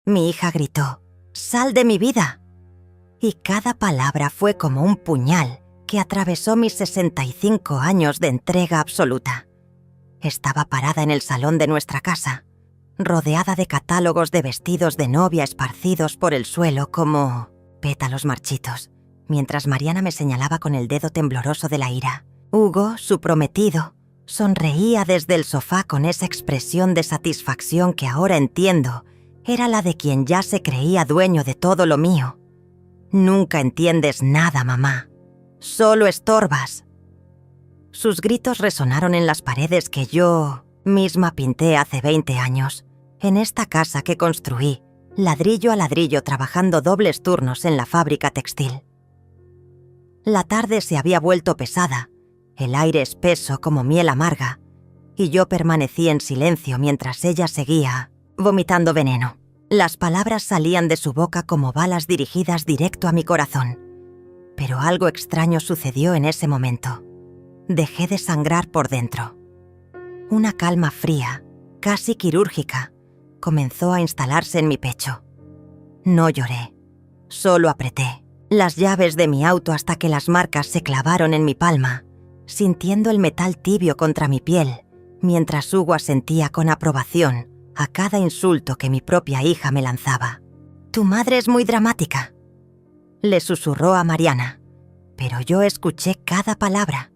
Mi hija gritó: «¡Sal de mi vida!». Y cada palabra fue como un puñal que atravesó mis 65 años de entrega absoluta. Estaba parada en el salón de nuestra casa, rodeada de catálogos de vestidos de novia esparcidos por el suelo como pétalos marchitos, mientras Mariana me señalaba con el dedo tembloroso de la ira. Hugo, su prometido, sonreía desde el sofá con esa expresión de satisfacción que ahora entiendo era la de quien ya se creía dueño de todo lo mío. «Nunca entiendes nada, mamá. Solo estorbas». Sus gritos resonaron en las paredes que yo misma pinté hace 20 años, en esta casa que construí, ladrillo a ladrillo, trabajando dobles turnos en la fábrica textil. La tarde se había vuelto pesada, el aire espeso como miel amarga, y yo permanecí en silencio mientras ella seguía vomitando veneno. Las palabras salían de su boca como balas dirigidas directo a mi corazón. Pero algo extraño sucedió en ese momento. Dejé de sangrar por dentro. Una calma fría, casi quirúrgica, comenzó a instalarse en mi pecho. No lloré, solo apreté las llaves de mi auto hasta que las marcas se clavaron en mi palma, sintiendo el metal tibio contra mi piel, mientras Hugo asentía con aprobación a cada insulto que mi propia hija me lanzaba. «Tu madre es muy dramática», le susurró a Mariana, pero yo escuché cada palabra.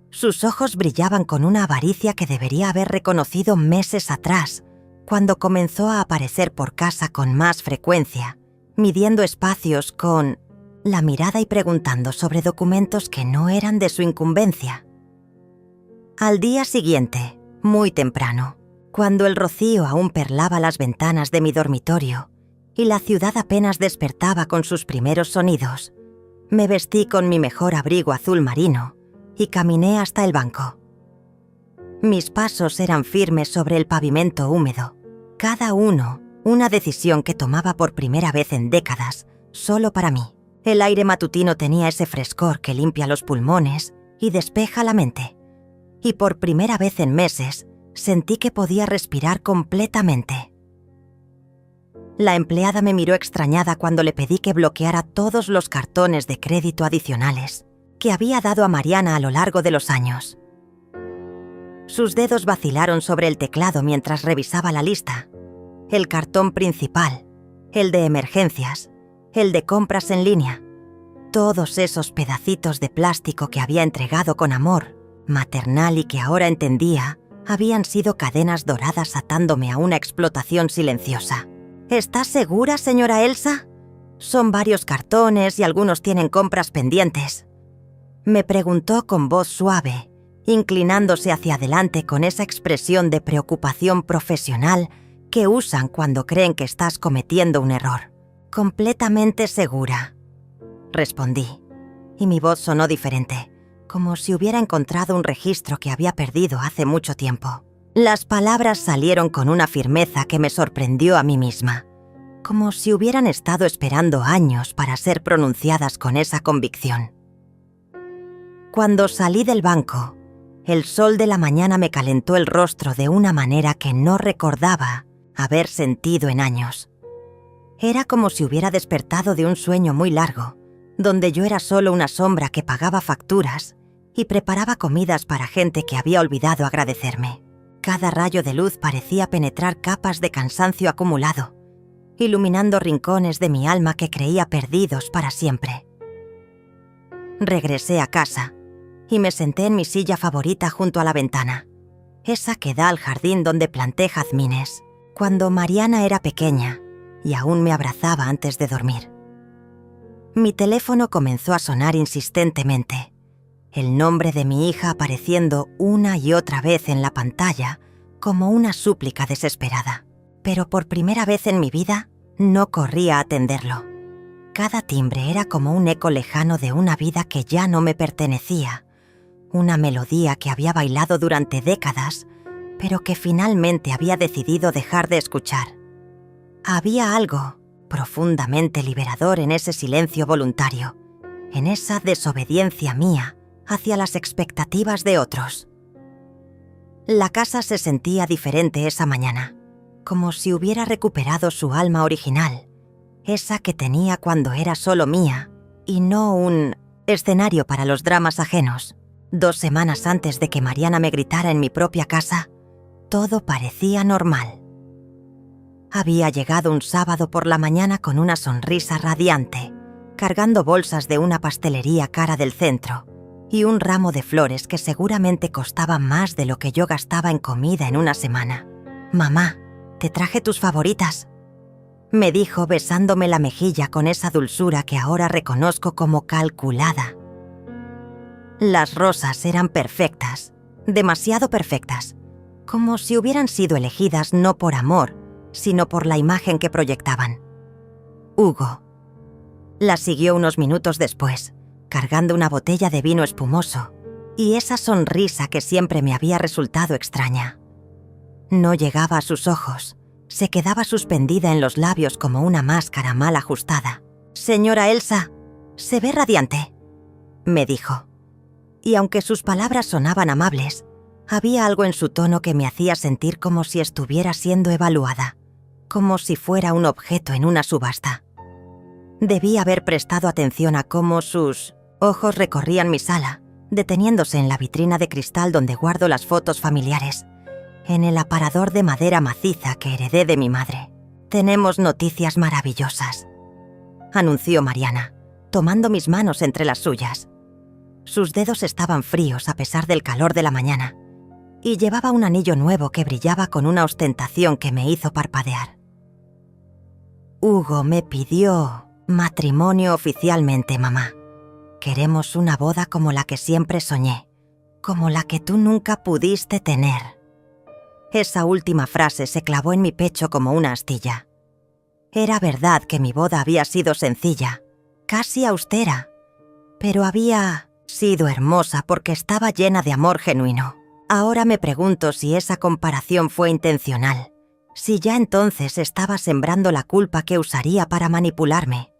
Sus ojos brillaban con una avaricia que debería haber reconocido meses atrás, cuando comenzó a aparecer por casa con más frecuencia, midiendo espacios con la mirada y preguntando sobre documentos que no eran de su incumbencia. Al día siguiente, muy temprano, cuando el rocío aún perlaba las ventanas de mi dormitorio y la ciudad apenas despertaba con sus primeros sonidos, me vestí con mi mejor abrigo azul marino y caminé hasta el banco. Mis pasos eran firmes sobre el pavimento húmedo, cada uno una decisión que tomaba por primera vez en décadas, solo para mí. El aire matutino tenía ese frescor que limpia los pulmones y despeja la mente. Y por primera vez en meses, sentí que podía respirar completamente. La empleada me miró extrañada cuando le pedí que bloqueara todos los cartones de crédito adicionales que había dado a Mariana a lo largo de los años. Sus dedos vacilaron sobre el teclado mientras revisaba la lista. El cartón principal, el de emergencias, el de compras en línea. Todos esos pedacitos de plástico que había entregado con amor maternal y que ahora entendía habían sido cadenas doradas atándome a una explotación silenciosa. ¿Estás segura, señora Elsa? Son varios cartones y algunos tienen compras pendientes. Me preguntó con voz suave, inclinándose hacia adelante con esa expresión de preocupación profesional que usan cuando creen que estás cometiendo un error. «Completamente segura», respondí, y mi voz sonó diferente, como si hubiera encontrado un registro que había perdido hace mucho tiempo. Las palabras salieron con una firmeza que me sorprendió a mí misma, como si hubieran estado esperando años para ser pronunciadas con esa convicción. Cuando salí del banco, el sol de la mañana me calentó el rostro de una manera que no recordaba haber sentido en años. Era como si hubiera despertado de un sueño muy largo, donde yo era solo una sombra que pagaba facturas y preparaba comidas para gente que había olvidado agradecerme. Cada rayo de luz parecía penetrar capas de cansancio acumulado, iluminando rincones de mi alma que creía perdidos para siempre. Regresé a casa y me senté en mi silla favorita junto a la ventana, esa que da al jardín donde planté jazmines, cuando Mariana era pequeña y aún me abrazaba antes de dormir. Mi teléfono comenzó a sonar insistentemente, el nombre de mi hija apareciendo una y otra vez en la pantalla como una súplica desesperada. Pero por primera vez en mi vida no corrí a atenderlo. Cada timbre era como un eco lejano de una vida que ya no me pertenecía, una melodía que había bailado durante décadas, pero que finalmente había decidido dejar de escuchar. Había algo profundamente liberador en ese silencio voluntario, en esa desobediencia mía hacia las expectativas de otros. La casa se sentía diferente esa mañana, como si hubiera recuperado su alma original, esa que tenía cuando era solo mía, y no un escenario para los dramas ajenos. 2 semanas antes de que Mariana me gritara en mi propia casa, todo parecía normal. Había llegado un sábado por la mañana con una sonrisa radiante, cargando bolsas de una pastelería cara del centro y un ramo de flores que seguramente costaba más de lo que yo gastaba en comida en una semana. «Mamá, te traje tus favoritas», me dijo besándome la mejilla con esa dulzura que ahora reconozco como calculada. Las rosas eran perfectas, demasiado perfectas, como si hubieran sido elegidas no por amor, sino por la imagen que proyectaban. Hugo. La siguió unos minutos después, cargando una botella de vino espumoso, y esa sonrisa que siempre me había resultado extraña. No llegaba a sus ojos, se quedaba suspendida en los labios como una máscara mal ajustada. «Señora Elsa, se ve radiante», me dijo. Y aunque sus palabras sonaban amables, había algo en su tono que me hacía sentir como si estuviera siendo evaluada, como si fuera un objeto en una subasta. Debí haber prestado atención a cómo sus ojos recorrían mi sala, deteniéndose en la vitrina de cristal donde guardo las fotos familiares, en el aparador de madera maciza que heredé de mi madre. «Tenemos noticias maravillosas», anunció Mariana, tomando mis manos entre las suyas. Sus dedos estaban fríos a pesar del calor de la mañana, y llevaba un anillo nuevo que brillaba con una ostentación que me hizo parpadear. «Hugo me pidió matrimonio oficialmente, mamá. Queremos una boda como la que siempre soñé, como la que tú nunca pudiste tener». Esa última frase se clavó en mi pecho como una astilla. Era verdad que mi boda había sido sencilla, casi austera, pero había sido hermosa porque estaba llena de amor genuino. Ahora me pregunto si esa comparación fue intencional, si ya entonces estaba sembrando la culpa que usaría para manipularme.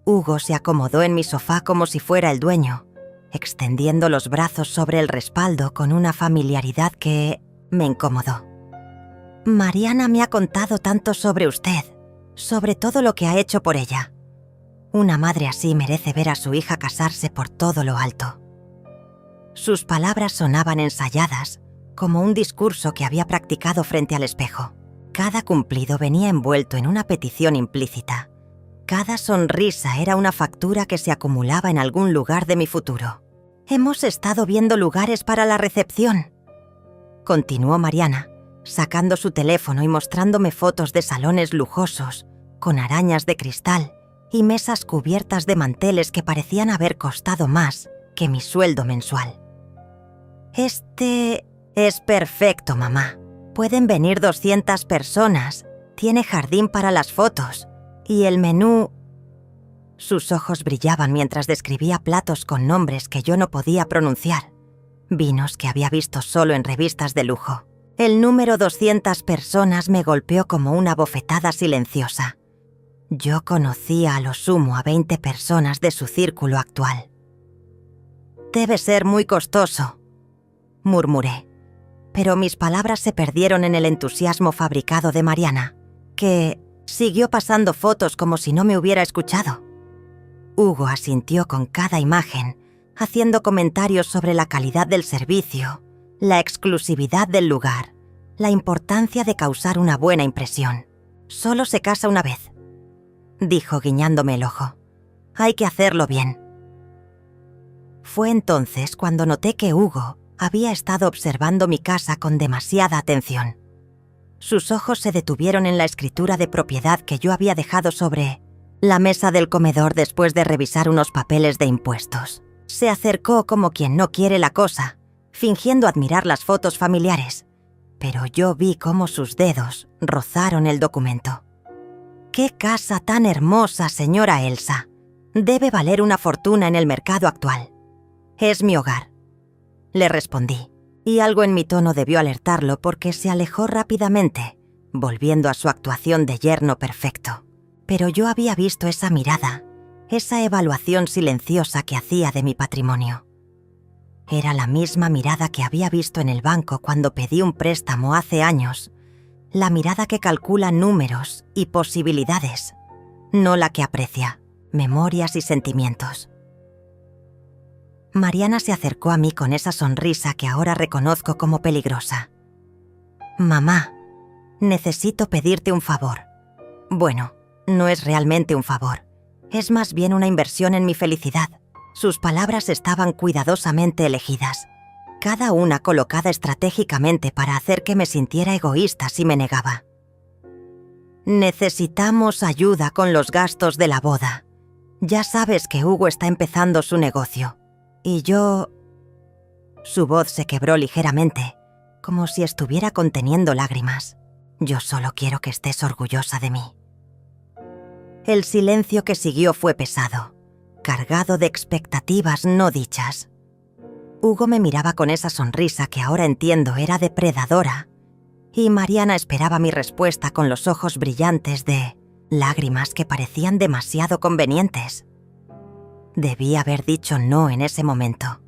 Hugo se acomodó en mi sofá como si fuera el dueño, extendiendo los brazos sobre el respaldo con una familiaridad que me incomodó. «Mariana me ha contado tanto sobre usted, sobre todo lo que ha hecho por ella. Una madre así merece ver a su hija casarse por todo lo alto». Sus palabras sonaban ensayadas, como un discurso que había practicado frente al espejo. Cada cumplido venía envuelto en una petición implícita. Cada sonrisa era una factura que se acumulaba en algún lugar de mi futuro. «Hemos estado viendo lugares para la recepción», continuó Mariana, sacando su teléfono y mostrándome fotos de salones lujosos, con arañas de cristal y mesas cubiertas de manteles que parecían haber costado más que mi sueldo mensual. «Este es perfecto, mamá. Pueden venir 200 personas. Tiene jardín para las fotos. Y el menú...» Sus ojos brillaban mientras describía platos con nombres que yo no podía pronunciar. Vinos que había visto solo en revistas de lujo. El número 200 personas me golpeó como una bofetada silenciosa. Yo conocía a lo sumo a 20 personas de su círculo actual. «Debe ser muy costoso», murmuré, pero mis palabras se perdieron en el entusiasmo fabricado de Mariana, que siguió pasando fotos como si no me hubiera escuchado. Hugo asintió con cada imagen, haciendo comentarios sobre la calidad del servicio, la exclusividad del lugar, la importancia de causar una buena impresión. «Solo se casa una vez», dijo guiñándome el ojo. «Hay que hacerlo bien». Fue entonces cuando noté que Hugo había estado observando mi casa con demasiada atención. Sus ojos se detuvieron en la escritura de propiedad que yo había dejado sobre la mesa del comedor después de revisar unos papeles de impuestos. Se acercó como quien no quiere la cosa, fingiendo admirar las fotos familiares, pero yo vi cómo sus dedos rozaron el documento. «¡Qué casa tan hermosa, señora Elsa! Debe valer una fortuna en el mercado actual». «Es mi hogar», le respondí, y algo en mi tono debió alertarlo porque se alejó rápidamente, volviendo a su actuación de yerno perfecto. Pero yo había visto esa mirada, esa evaluación silenciosa que hacía de mi patrimonio. Era la misma mirada que había visto en el banco cuando pedí un préstamo hace años, la mirada que calcula números y posibilidades, no la que aprecia memorias y sentimientos. Mariana se acercó a mí con esa sonrisa que ahora reconozco como peligrosa. «Mamá, necesito pedirte un favor». Bueno, no es realmente un favor, es más bien una inversión en mi felicidad. Sus palabras estaban cuidadosamente elegidas, cada una colocada estratégicamente para hacer que me sintiera egoísta si me negaba. «Necesitamos ayuda con los gastos de la boda. Ya sabes que Hugo está empezando su negocio. Y yo...». Su voz se quebró ligeramente, como si estuviera conteniendo lágrimas. «Yo solo quiero que estés orgullosa de mí». El silencio que siguió fue pesado, cargado de expectativas no dichas. Hugo me miraba con esa sonrisa que ahora entiendo era depredadora, y Mariana esperaba mi respuesta con los ojos brillantes de lágrimas que parecían demasiado convenientes. Debí haber dicho no en ese momento.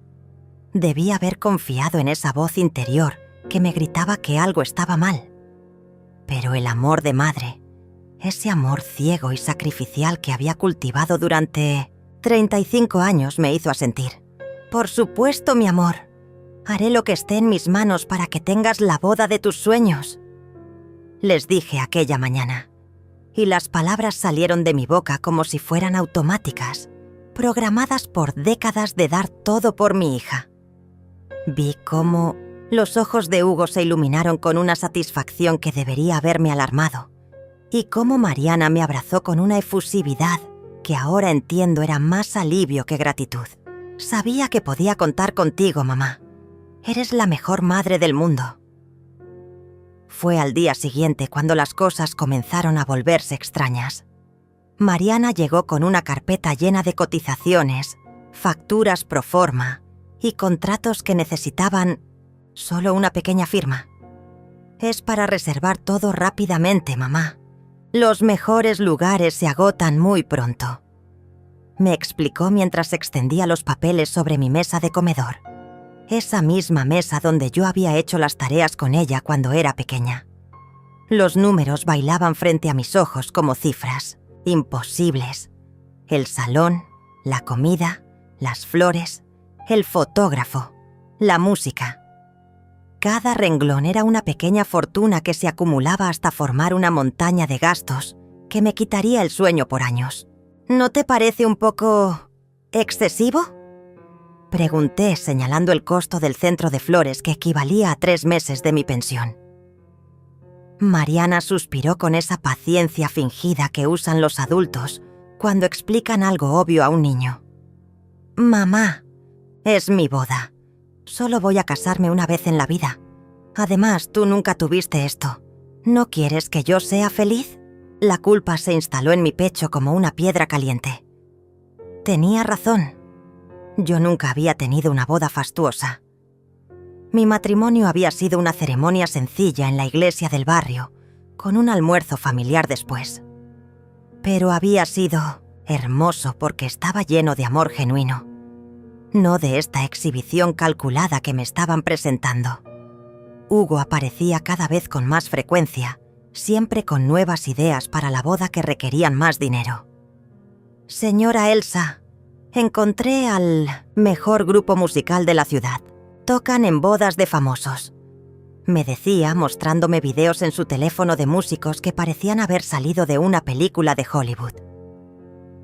Debí haber confiado en esa voz interior que me gritaba que algo estaba mal. Pero el amor de madre, ese amor ciego y sacrificial que había cultivado durante 35 años, me hizo asentir. «Por supuesto, mi amor. Haré lo que esté en mis manos para que tengas la boda de tus sueños», les dije aquella mañana. Y las palabras salieron de mi boca como si fueran automáticas, programadas por décadas de dar todo por mi hija. Vi cómo los ojos de Hugo se iluminaron con una satisfacción que debería haberme alarmado, y cómo Mariana me abrazó con una efusividad que ahora entiendo era más alivio que gratitud. «Sabía que podía contar contigo, mamá. Eres la mejor madre del mundo». Fue al día siguiente cuando las cosas comenzaron a volverse extrañas. Mariana llegó con una carpeta llena de cotizaciones, facturas pro forma y contratos que necesitaban solo una pequeña firma. «Es para reservar todo rápidamente, mamá. Los mejores lugares se agotan muy pronto», me explicó mientras extendía los papeles sobre mi mesa de comedor. Esa misma mesa donde yo había hecho las tareas con ella cuando era pequeña. Los números bailaban frente a mis ojos como cifras imposibles. El salón, la comida, las flores, el fotógrafo, la música. Cada renglón era una pequeña fortuna que se acumulaba hasta formar una montaña de gastos que me quitaría el sueño por años. «¿No te parece un poco excesivo?», pregunté señalando el costo del centro de flores que equivalía a 3 meses de mi pensión. Mariana suspiró con esa paciencia fingida que usan los adultos cuando explican algo obvio a un niño. «Mamá, es mi boda. Solo voy a casarme una vez en la vida. Además, tú nunca tuviste esto. ¿No quieres que yo sea feliz?». La culpa se instaló en mi pecho como una piedra caliente. Tenía razón. Yo nunca había tenido una boda fastuosa. Mi matrimonio había sido una ceremonia sencilla en la iglesia del barrio, con un almuerzo familiar después. Pero había sido hermoso porque estaba lleno de amor genuino, no de esta exhibición calculada que me estaban presentando. Hugo aparecía cada vez con más frecuencia, siempre con nuevas ideas para la boda que requerían más dinero. «Señora Elsa, encontré al mejor grupo musical de la ciudad. Tocan en bodas de famosos», me decía mostrándome videos en su teléfono de músicos que parecían haber salido de una película de Hollywood.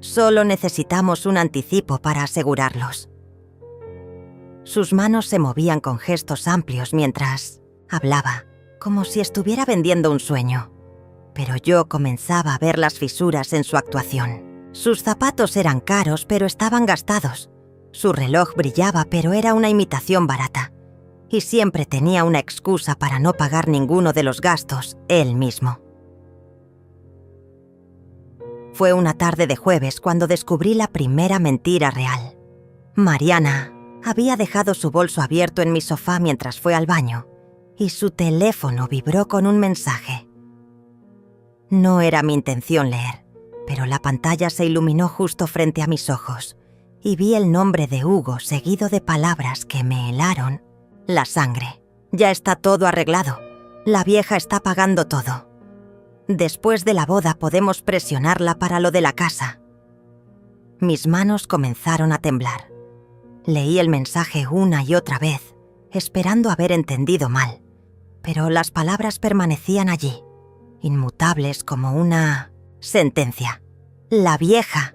«Solo necesitamos un anticipo para asegurarlos». Sus manos se movían con gestos amplios mientras hablaba, como si estuviera vendiendo un sueño. Pero yo comenzaba a ver las fisuras en su actuación. Sus zapatos eran caros, pero estaban gastados. Su reloj brillaba, pero era una imitación barata. Y siempre tenía una excusa para no pagar ninguno de los gastos él mismo. Fue una tarde de jueves cuando descubrí la primera mentira real. Mariana había dejado su bolso abierto en mi sofá mientras fue al baño, y su teléfono vibró con un mensaje. No era mi intención leer, pero la pantalla se iluminó justo frente a mis ojos, y vi el nombre de Hugo seguido de palabras que me helaron la sangre. «Ya está todo arreglado. La vieja está pagando todo. Después de la boda podemos presionarla para lo de la casa. Mis manos comenzaron a temblar. Leí el mensaje una y otra vez, esperando haber entendido mal, pero las palabras permanecían allí, inmutables como una sentencia. La vieja.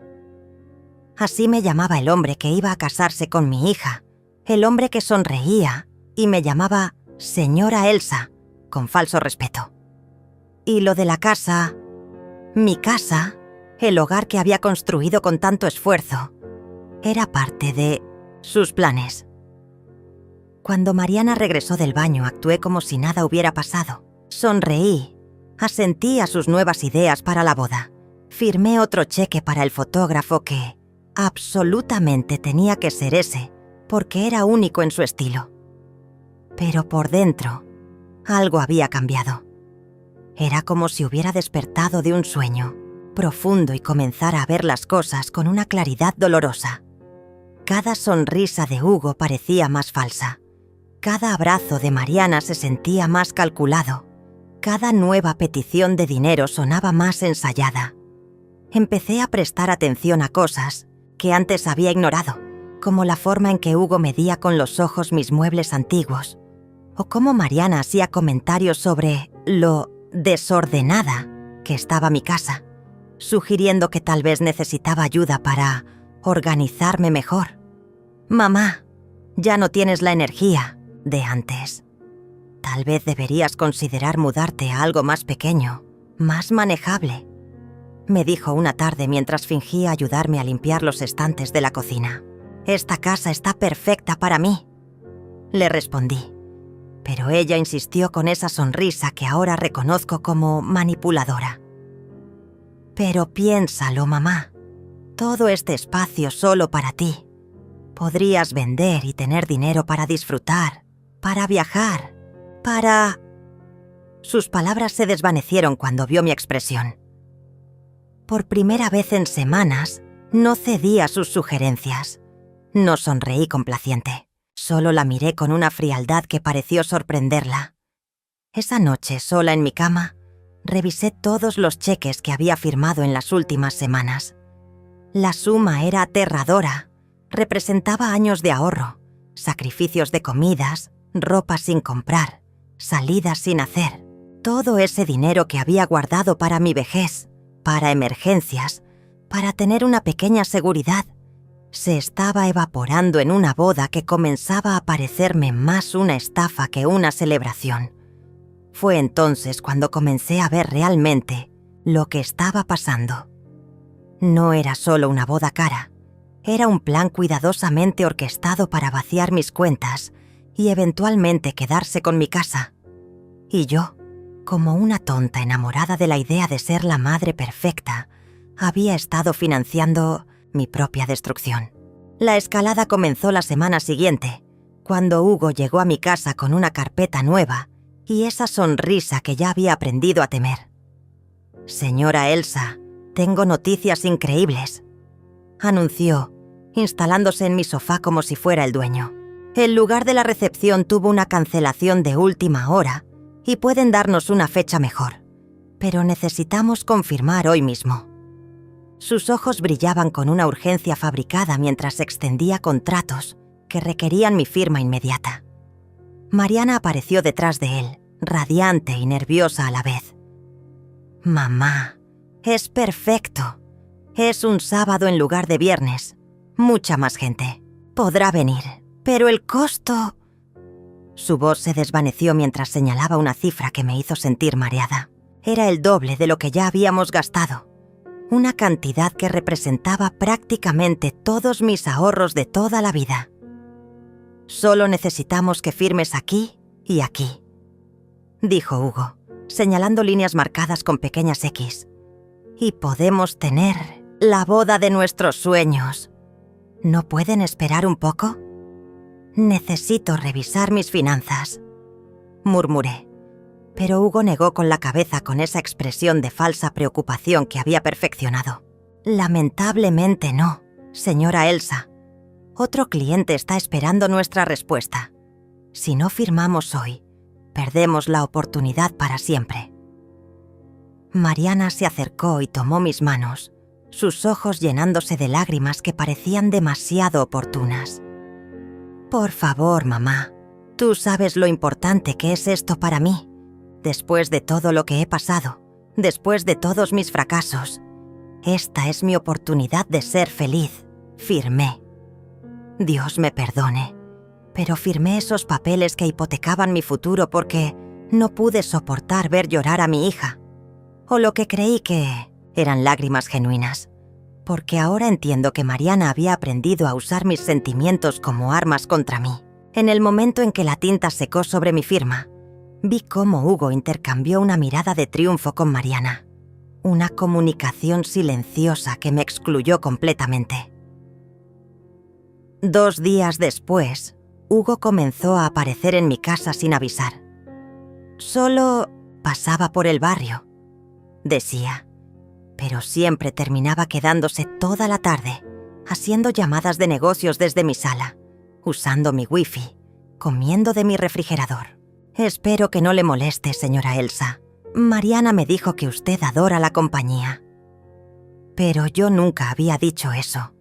Así me llamaba el hombre que iba a casarse con mi hija, el hombre que sonreía y me llamaba señora Elsa, con falso respeto. Y lo de la casa, mi casa, el hogar que había construido con tanto esfuerzo, era parte de sus planes. Cuando Mariana regresó del baño, actué como si nada hubiera pasado. Sonreí, asentí a sus nuevas ideas para la boda. Firmé otro cheque para el fotógrafo que absolutamente tenía que ser ese, porque era único en su estilo. Pero por dentro, algo había cambiado. Era como si hubiera despertado de un sueño profundo y comenzara a ver las cosas con una claridad dolorosa. Cada sonrisa de Hugo parecía más falsa. Cada abrazo de Mariana se sentía más calculado. Cada nueva petición de dinero sonaba más ensayada. Empecé a prestar atención a cosas que antes había ignorado, como la forma en que Hugo medía con los ojos mis muebles antiguos, o cómo Mariana hacía comentarios sobre lo desordenada que estaba mi casa, sugiriendo que tal vez necesitaba ayuda para organizarme mejor. Mamá, ya no tienes la energía de antes. Tal vez deberías considerar mudarte a algo más pequeño, más manejable, me dijo una tarde mientras fingía ayudarme a limpiar los estantes de la cocina. Esta casa está perfecta para mí, le respondí. Pero ella insistió con esa sonrisa que ahora reconozco como manipuladora. Pero piénsalo, mamá. Todo este espacio solo para ti. Podrías vender y tener dinero para disfrutar, para viajar, para... Sus palabras se desvanecieron cuando vio mi expresión. Por primera vez en semanas, no cedí a sus sugerencias. No sonreí complaciente. Solo la miré con una frialdad que pareció sorprenderla. Esa noche, sola en mi cama, revisé todos los cheques que había firmado en las últimas semanas. La suma era aterradora. Representaba años de ahorro, sacrificios de comidas, ropa sin comprar, salidas sin hacer. Todo ese dinero que había guardado para mi vejez, para emergencias, para tener una pequeña seguridad, se estaba evaporando en una boda que comenzaba a parecerme más una estafa que una celebración. Fue entonces cuando comencé a ver realmente lo que estaba pasando. No era solo una boda cara, era un plan cuidadosamente orquestado para vaciar mis cuentas y eventualmente quedarse con mi casa. Y yo, como una tonta enamorada de la idea de ser la madre perfecta, había estado financiando mi propia destrucción. La escalada comenzó la semana siguiente, cuando Hugo llegó a mi casa con una carpeta nueva y esa sonrisa que ya había aprendido a temer. «Señora Elsa, tengo noticias increíbles», anunció, instalándose en mi sofá como si fuera el dueño. «El lugar de la recepción tuvo una cancelación de última hora y pueden darnos una fecha mejor, pero necesitamos confirmar hoy mismo». Sus ojos brillaban con una urgencia fabricada mientras extendía contratos que requerían mi firma inmediata. Mariana apareció detrás de él, radiante y nerviosa a la vez. «Mamá, es perfecto. Es un sábado en lugar de viernes. Mucha más gente. Podrá venir, pero el costo...» Su voz se desvaneció mientras señalaba una cifra que me hizo sentir mareada. Era el doble de lo que ya habíamos gastado. Una cantidad que representaba prácticamente todos mis ahorros de toda la vida. «Solo necesitamos que firmes aquí y aquí», dijo Hugo, señalando líneas marcadas con pequeñas X. «Y podemos tener la boda de nuestros sueños. ¿No pueden esperar un poco?» «Necesito revisar mis finanzas», murmuré. Pero Hugo negó con la cabeza con esa expresión de falsa preocupación que había perfeccionado. «Lamentablemente no, señora Elsa. Otro cliente está esperando nuestra respuesta. Si no firmamos hoy, perdemos la oportunidad para siempre. Mariana se acercó y tomó mis manos, sus ojos llenándose de lágrimas que parecían demasiado oportunas. Por favor, mamá, tú sabes lo importante que es esto para mí. Después de todo lo que he pasado, después de todos mis fracasos, esta es mi oportunidad de ser feliz. Firmé. Dios me perdone, pero firmé esos papeles que hipotecaban mi futuro porque no pude soportar ver llorar a mi hija, o lo que creí que eran lágrimas genuinas, porque ahora entiendo que Mariana había aprendido a usar mis sentimientos como armas contra mí. En el momento en que la tinta secó sobre mi firma, vi cómo Hugo intercambió una mirada de triunfo con Mariana, una comunicación silenciosa que me excluyó completamente. 2 días después, Hugo comenzó a aparecer en mi casa sin avisar. Solo pasaba por el barrio, decía, pero siempre terminaba quedándose toda la tarde, haciendo llamadas de negocios desde mi sala, usando mi wifi, comiendo de mi refrigerador. Espero que no le moleste, señora Elsa. Mariana me dijo que usted adora la compañía. Pero yo nunca había dicho eso.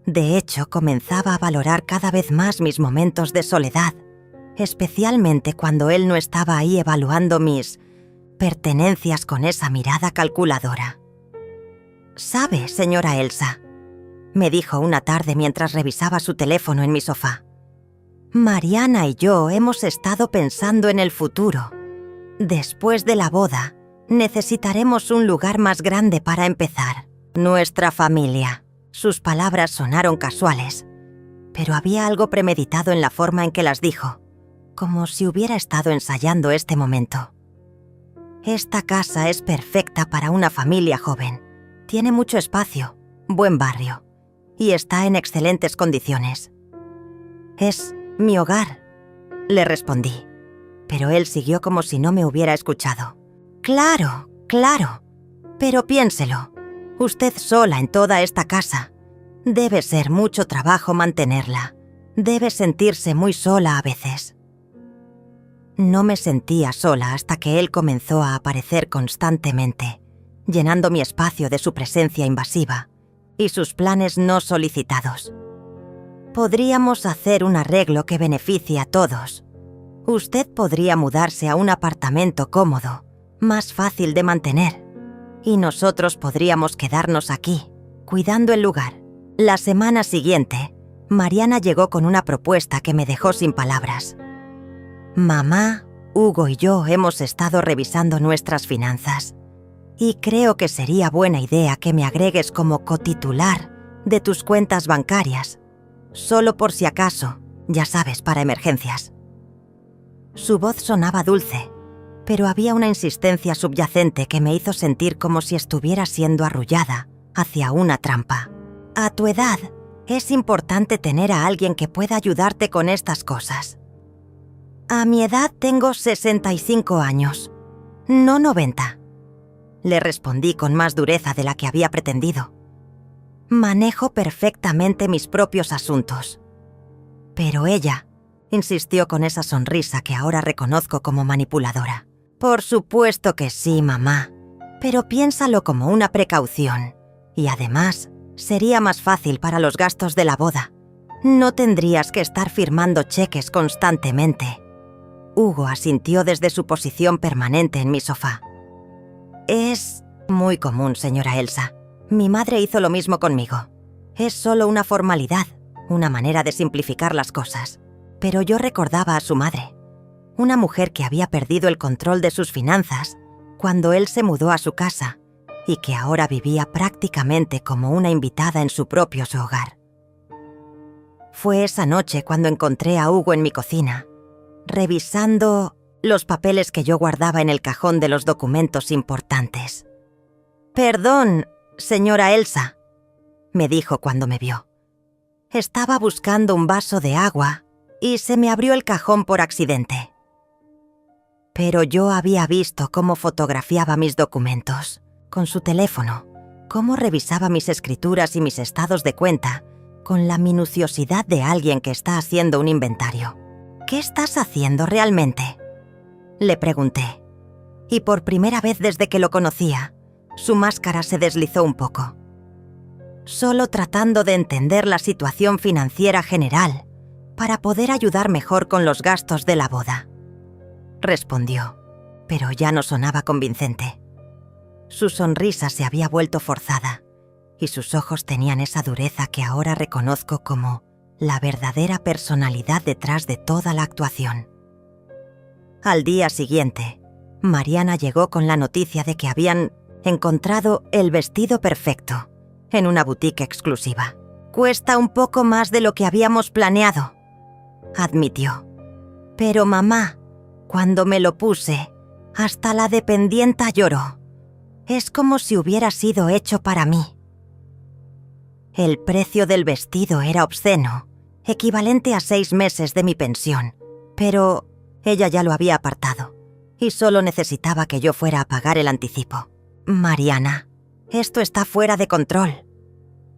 De hecho, comenzaba a valorar cada vez más mis momentos de soledad, especialmente cuando él no estaba ahí evaluando mis pertenencias con esa mirada calculadora. «¿Sabe, señora Elsa?», me dijo una tarde mientras revisaba su teléfono en mi sofá. «Mariana y yo hemos estado pensando en el futuro. Después de la boda, necesitaremos un lugar más grande para empezar. Nuestra familia». Sus palabras sonaron casuales, pero había algo premeditado en la forma en que las dijo, como si hubiera estado ensayando este momento. «Esta casa es perfecta para una familia joven. Tiene mucho espacio, buen barrio, y está en excelentes condiciones». «Es mi hogar», le respondí, pero él siguió como si no me hubiera escuchado. «Claro, claro, pero piénselo. Usted sola en toda esta casa. Debe ser mucho trabajo mantenerla. Debe sentirse muy sola a veces». No me sentía sola hasta que él comenzó a aparecer constantemente, llenando mi espacio de su presencia invasiva y sus planes no solicitados. «Podríamos hacer un arreglo que beneficie a todos. Usted podría mudarse a un apartamento cómodo, más fácil de mantener, y nosotros podríamos quedarnos aquí, cuidando el lugar». La semana siguiente, Mariana llegó con una propuesta que me dejó sin palabras. «Mamá, Hugo y yo hemos estado revisando nuestras finanzas, y creo que sería buena idea que me agregues como cotitular de tus cuentas bancarias, solo por si acaso, ya sabes, para emergencias». Su voz sonaba dulce, pero había una insistencia subyacente que me hizo sentir como si estuviera siendo arrullada hacia una trampa. «A tu edad, es importante tener a alguien que pueda ayudarte con estas cosas». «A mi edad tengo 65 años, no 90», le respondí con más dureza de la que había pretendido. «Manejo perfectamente mis propios asuntos». Pero ella insistió con esa sonrisa que ahora reconozco como manipuladora. «Por supuesto que sí, mamá, pero piénsalo como una precaución. Y además, sería más fácil para los gastos de la boda. No tendrías que estar firmando cheques constantemente». Hugo asintió desde su posición permanente en mi sofá. «Es muy común, señora Elsa. Mi madre hizo lo mismo conmigo. Es solo una formalidad, una manera de simplificar las cosas». Pero yo recordaba a su madre, una mujer que había perdido el control de sus finanzas cuando él se mudó a su casa y que ahora vivía prácticamente como una invitada en su propio hogar. Fue esa noche cuando encontré a Hugo en mi cocina, revisando los papeles que yo guardaba en el cajón de los documentos importantes. «Perdón, señora Elsa», me dijo cuando me vio. «Estaba buscando un vaso de agua y se me abrió el cajón por accidente». Pero yo había visto cómo fotografiaba mis documentos con su teléfono, cómo revisaba mis escrituras y mis estados de cuenta con la minuciosidad de alguien que está haciendo un inventario. «¿Qué estás haciendo realmente?», Le pregunté, y por primera vez desde que lo conocía, su máscara se deslizó un poco. Solo tratando de entender la situación financiera general para poder ayudar mejor con los gastos de la boda, respondió, pero ya no sonaba convincente. Su sonrisa se había vuelto forzada y sus ojos tenían esa dureza que ahora reconozco como la verdadera personalidad detrás de toda la actuación. Al día siguiente, Mariana llegó con la noticia de que habían encontrado el vestido perfecto en una boutique exclusiva. «Cuesta un poco más de lo que habíamos planeado», admitió. «Pero mamá, cuando me lo puse, hasta la dependienta lloró. Es como si hubiera sido hecho para mí». El precio del vestido era obsceno, equivalente a 6 meses de mi pensión, pero ella ya lo había apartado y solo necesitaba que yo fuera a pagar el anticipo. «Mariana, esto está fuera de control»,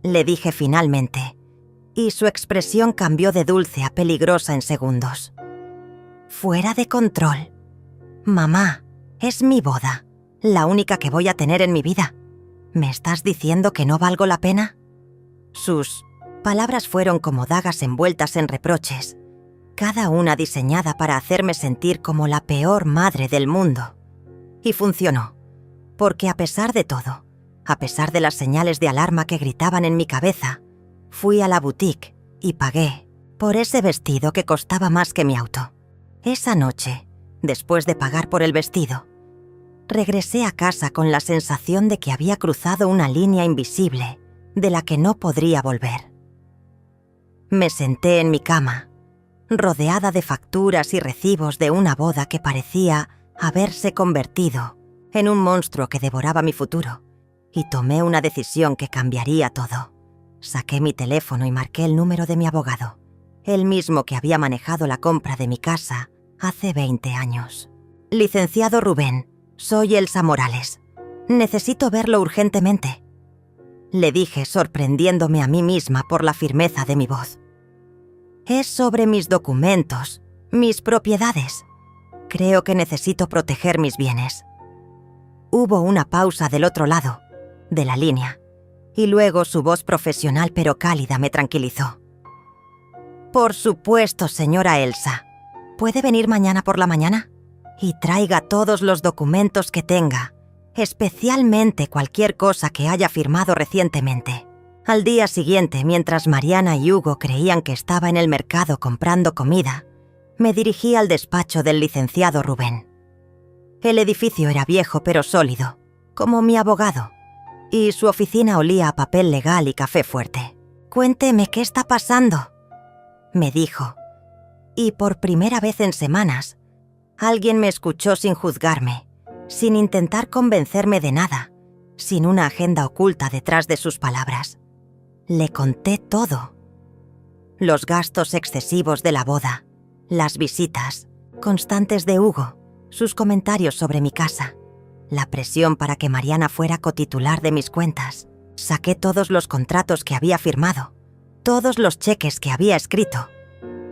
le dije finalmente, y su expresión cambió de dulce a peligrosa en segundos. «¿Fuera de control? Mamá, es mi boda, la única que voy a tener en mi vida. ¿Me estás diciendo que no valgo la pena?». Sus palabras fueron como dagas envueltas en reproches, cada una diseñada para hacerme sentir como la peor madre del mundo. Y funcionó, porque a pesar de todo, a pesar de las señales de alarma que gritaban en mi cabeza, fui a la boutique y pagué por ese vestido que costaba más que mi auto. Esa noche, después de pagar por el vestido, regresé a casa con la sensación de que había cruzado una línea invisible de la que no podría volver. Me senté en mi cama, rodeada de facturas y recibos de una boda que parecía haberse convertido en un monstruo que devoraba mi futuro, y tomé una decisión que cambiaría todo. Saqué mi teléfono y marqué el número de mi abogado, el mismo que había manejado la compra de mi casa hace 20 años. «Licenciado Rubén, soy Elsa Morales. Necesito verlo urgentemente», le dije, sorprendiéndome a mí misma por la firmeza de mi voz. «Es sobre mis documentos, mis propiedades. Creo que necesito proteger mis bienes». Hubo una pausa del otro lado de la línea, y luego su voz profesional pero cálida me tranquilizó. «Por supuesto, señora Elsa. ¿Puede venir mañana por la mañana? Y traiga todos los documentos que tenga, especialmente cualquier cosa que haya firmado recientemente». Al día siguiente, mientras Mariana y Hugo creían que estaba en el mercado comprando comida, me dirigí al despacho del licenciado Rubén. El edificio era viejo pero sólido, como mi abogado, y su oficina olía a papel legal y café fuerte. «Cuénteme qué está pasando», me dijo, y por primera vez en semanas, alguien me escuchó sin juzgarme, sin intentar convencerme de nada, sin una agenda oculta detrás de sus palabras. Le conté todo. Los gastos excesivos de la boda, las visitas constantes de Hugo, sus comentarios sobre mi casa, la presión para que Mariana fuera cotitular de mis cuentas. Saqué todos los contratos que había firmado, todos los cheques que había escrito,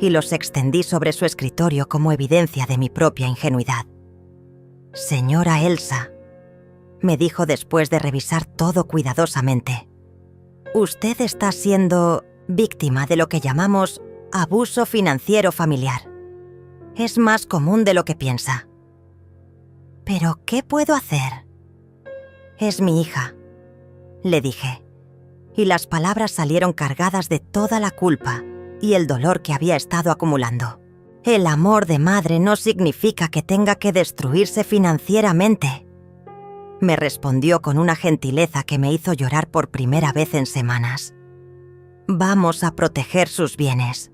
y los extendí sobre su escritorio como evidencia de mi propia ingenuidad. «Señora Elsa», me dijo después de revisar todo cuidadosamente, «usted está siendo víctima de lo que llamamos abuso financiero familiar. Es más común de lo que piensa». «¿Pero qué puedo hacer?». «Es mi hija», le dije, y las palabras salieron cargadas de toda la culpa y el dolor que había estado acumulando. «El amor de madre no significa que tenga que destruirse financieramente», me respondió con una gentileza que me hizo llorar por primera vez en semanas. «Vamos a proteger sus bienes.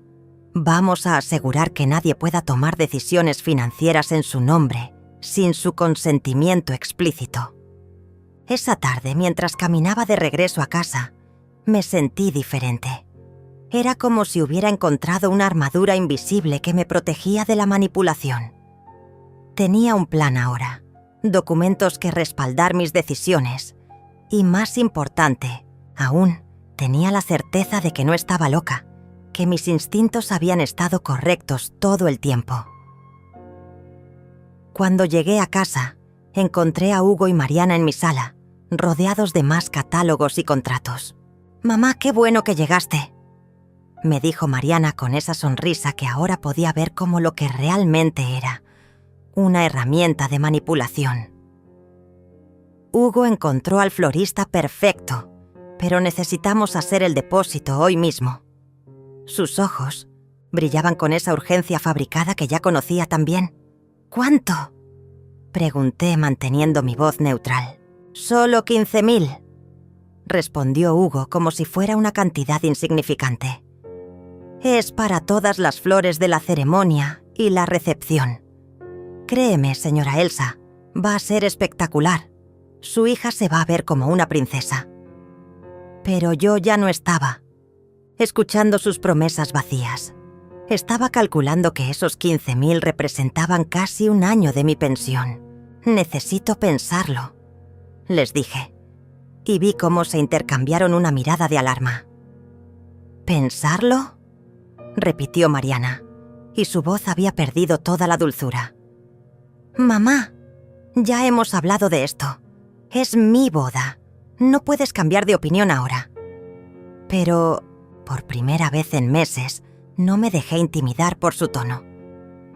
Vamos a asegurar que nadie pueda tomar decisiones financieras en su nombre sin su consentimiento explícito». Esa tarde, mientras caminaba de regreso a casa, me sentí diferente. Era como si hubiera encontrado una armadura invisible que me protegía de la manipulación. Tenía un plan ahora, documentos que respaldar mis decisiones, y más importante, aún, tenía la certeza de que no estaba loca, que mis instintos habían estado correctos todo el tiempo. Cuando llegué a casa, encontré a Hugo y Mariana en mi sala, rodeados de más catálogos y contratos. «Mamá, qué bueno que llegaste», me dijo Mariana con esa sonrisa que ahora podía ver como lo que realmente era, una herramienta de manipulación. Hugo encontró al florista perfecto, pero necesitamos hacer el depósito hoy mismo. Sus ojos brillaban con esa urgencia fabricada que ya conocía tan bien. «¿Cuánto?», pregunté manteniendo mi voz neutral. «Solo 15.000», respondió Hugo como si fuera una cantidad insignificante. «Es para todas las flores de la ceremonia y la recepción. Créeme, señora Elsa, va a ser espectacular. Su hija se va a ver como una princesa». Pero yo ya no estaba escuchando sus promesas vacías. Estaba calculando que esos 15.000 representaban casi un año de mi pensión. «Necesito pensarlo», les dije, y vi cómo se intercambiaron una mirada de alarma. «¿Pensarlo?», repitió Mariana, y su voz había perdido toda la dulzura. «Mamá, ya hemos hablado de esto. Es mi boda. No puedes cambiar de opinión ahora». Pero, por primera vez en meses, no me dejé intimidar por su tono.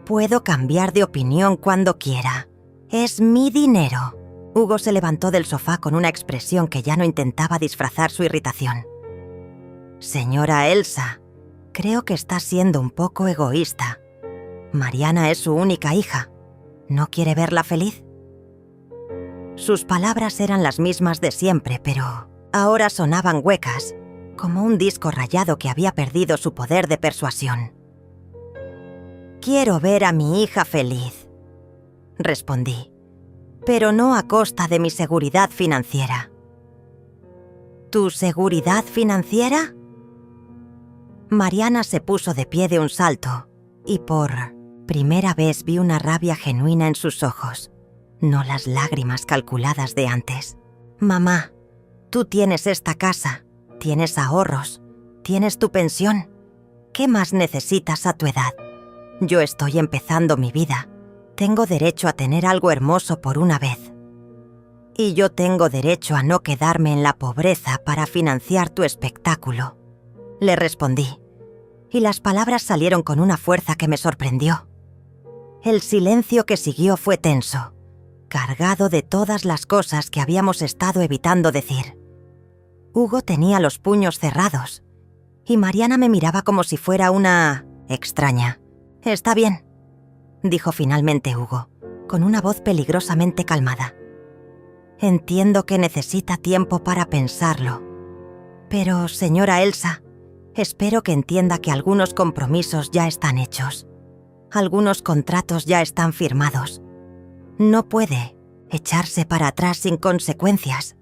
«Puedo cambiar de opinión cuando quiera. Es mi dinero». Hugo se levantó del sofá con una expresión que ya no intentaba disfrazar su irritación. «Señora Elsa, creo que está siendo un poco egoísta. Mariana es su única hija. ¿No quiere verla feliz?». Sus palabras eran las mismas de siempre, pero ahora sonaban huecas, como un disco rayado que había perdido su poder de persuasión. «Quiero ver a mi hija feliz», respondí, «pero no a costa de mi seguridad financiera». «¿Tu seguridad financiera?». Mariana se puso de pie de un salto y por primera vez vi una rabia genuina en sus ojos, no las lágrimas calculadas de antes. «Mamá, tú tienes esta casa, tienes ahorros, tienes tu pensión. ¿Qué más necesitas a tu edad? Yo estoy empezando mi vida. Tengo derecho a tener algo hermoso por una vez. Y yo tengo derecho a no quedarme en la pobreza para financiar tu espectáculo», le respondí, y las palabras salieron con una fuerza que me sorprendió. El silencio que siguió fue tenso, cargado de todas las cosas que habíamos estado evitando decir. Hugo tenía los puños cerrados, y Mariana me miraba como si fuera una extraña. «Está bien», dijo finalmente Hugo, con una voz peligrosamente calmada. «Entiendo que necesita tiempo para pensarlo. Pero, señora Elsa, espero que entienda que algunos compromisos ya están hechos. Algunos contratos ya están firmados. No puede echarse para atrás sin consecuencias».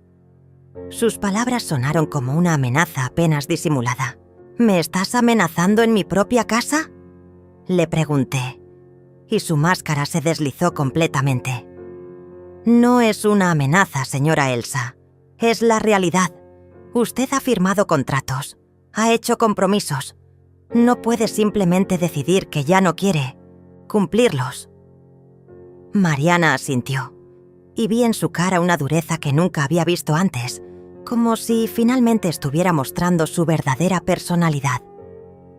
Sus palabras sonaron como una amenaza apenas disimulada. «¿Me estás amenazando en mi propia casa?», le pregunté, y su máscara se deslizó completamente. «No es una amenaza, señora Elsa. Es la realidad. Usted ha firmado contratos, ha hecho compromisos. No puede simplemente decidir que ya no quiere cumplirlos». Mariana asintió, y vi en su cara una dureza que nunca había visto antes, como si finalmente estuviera mostrando su verdadera personalidad.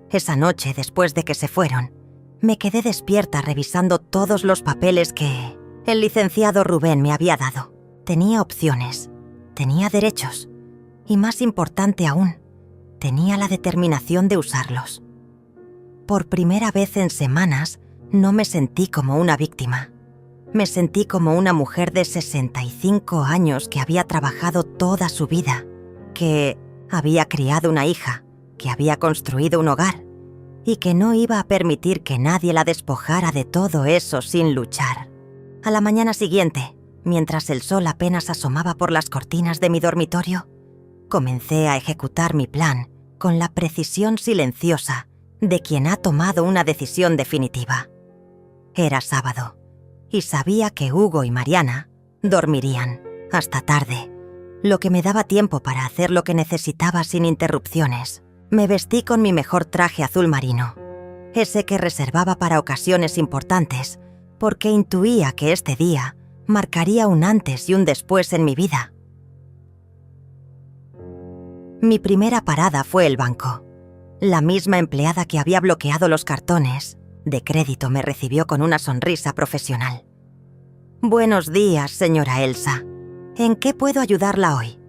Esa noche, después de que se fueron, me quedé despierta revisando todos los papeles que el licenciado Rubén me había dado. Tenía opciones, tenía derechos, y más importante aún, tenía la determinación de usarlos. Por primera vez en semanas, no me sentí como una víctima. Me sentí como una mujer de 65 años que había trabajado toda su vida, que había criado una hija, que había construido un hogar y que no iba a permitir que nadie la despojara de todo eso sin luchar. A la mañana siguiente, mientras el sol apenas asomaba por las cortinas de mi dormitorio, comencé a ejecutar mi plan con la precisión silenciosa de quien ha tomado una decisión definitiva. Era sábado, y sabía que Hugo y Mariana dormirían hasta tarde, lo que me daba tiempo para hacer lo que necesitaba sin interrupciones. Me vestí con mi mejor traje azul marino, ese que reservaba para ocasiones importantes, porque intuía que este día marcaría un antes y un después en mi vida. Mi primera parada fue el banco. La misma empleada que había bloqueado los cartones de crédito me recibió con una sonrisa profesional. «Buenos días, señora Elsa. ¿En qué puedo ayudarla hoy?»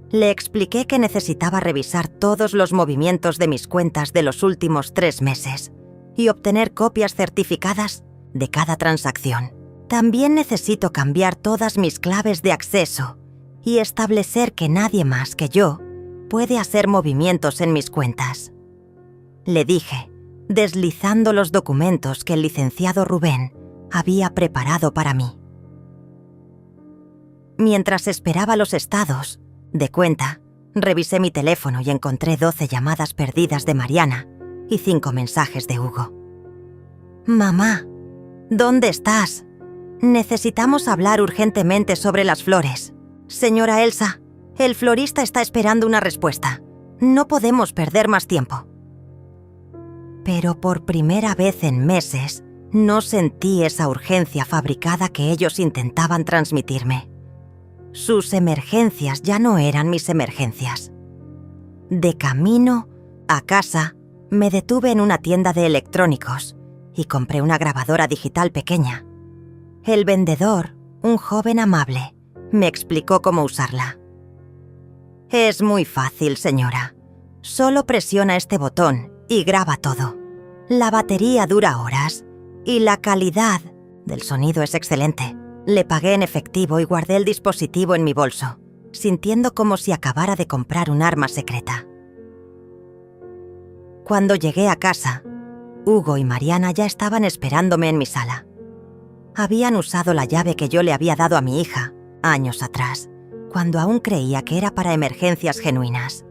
Le expliqué que necesitaba revisar todos los movimientos de mis cuentas de los últimos 3 meses y obtener copias certificadas de cada transacción. También necesito cambiar todas mis claves de acceso y establecer que nadie más que yo puede hacer movimientos en mis cuentas. Le dije, deslizando los documentos que el licenciado Rubén había preparado para mí. Mientras esperaba los estados de cuenta, revisé mi teléfono y encontré 12 llamadas perdidas de Mariana y 5 mensajes de Hugo. «Mamá, ¿dónde estás? Necesitamos hablar urgentemente sobre las flores. Señora Elsa, el florista está esperando una respuesta. No podemos perder más tiempo». Pero por primera vez en meses, no sentí esa urgencia fabricada que ellos intentaban transmitirme. Sus emergencias ya no eran mis emergencias. De camino a casa, me detuve en una tienda de electrónicos y compré una grabadora digital pequeña. El vendedor, un joven amable, me explicó cómo usarla. «Es muy fácil, señora. Solo presiona este botón y graba todo. La batería dura horas y la calidad del sonido es excelente». Le pagué en efectivo y guardé el dispositivo en mi bolso, sintiendo como si acabara de comprar un arma secreta. Cuando llegué a casa, Hugo y Mariana ya estaban esperándome en mi sala. Habían usado la llave que yo le había dado a mi hija años atrás, cuando aún creía que era para emergencias genuinas.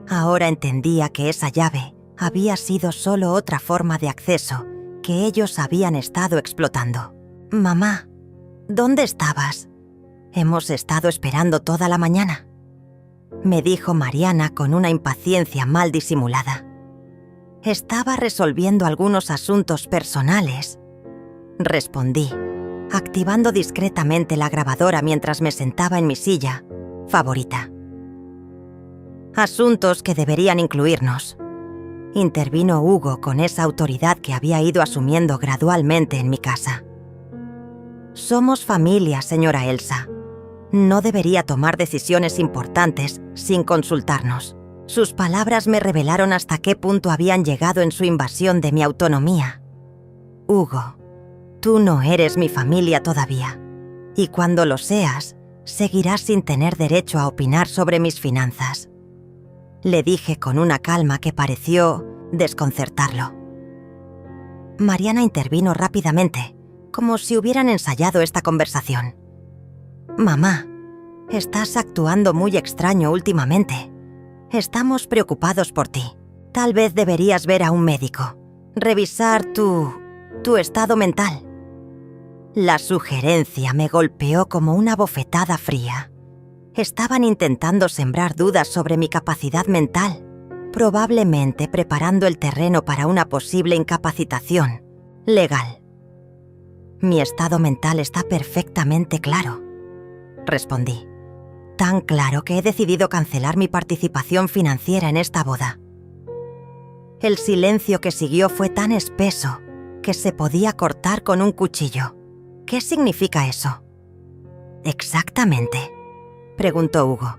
Ahora entendía que esa llave había sido solo otra forma de acceso que ellos habían estado explotando. «Mamá, ¿dónde estabas? Hemos estado esperando toda la mañana», me dijo Mariana con una impaciencia mal disimulada. «Estaba resolviendo algunos asuntos personales», respondí, activando discretamente la grabadora mientras me sentaba en mi silla favorita. «Asuntos que deberían incluirnos», intervino Hugo con esa autoridad que había ido asumiendo gradualmente en mi casa. «Somos familia, señora Elsa. No debería tomar decisiones importantes sin consultarnos». Sus palabras me revelaron hasta qué punto habían llegado en su invasión de mi autonomía. «Hugo, tú no eres mi familia todavía, y cuando lo seas, seguirás sin tener derecho a opinar sobre mis finanzas», le dije con una calma que pareció desconcertarlo. Mariana intervino rápidamente, como si hubieran ensayado esta conversación. «Mamá, estás actuando muy extraño últimamente. Estamos preocupados por ti. Tal vez deberías ver a un médico. Revisar tu estado mental». La sugerencia me golpeó como una bofetada fría. Estaban intentando sembrar dudas sobre mi capacidad mental, probablemente preparando el terreno para una posible incapacitación legal. «Mi estado mental está perfectamente claro», respondí. «Tan claro que he decidido cancelar mi participación financiera en esta boda». El silencio que siguió fue tan espeso que se podía cortar con un cuchillo. «¿Qué significa eso?» «Exactamente», preguntó Hugo,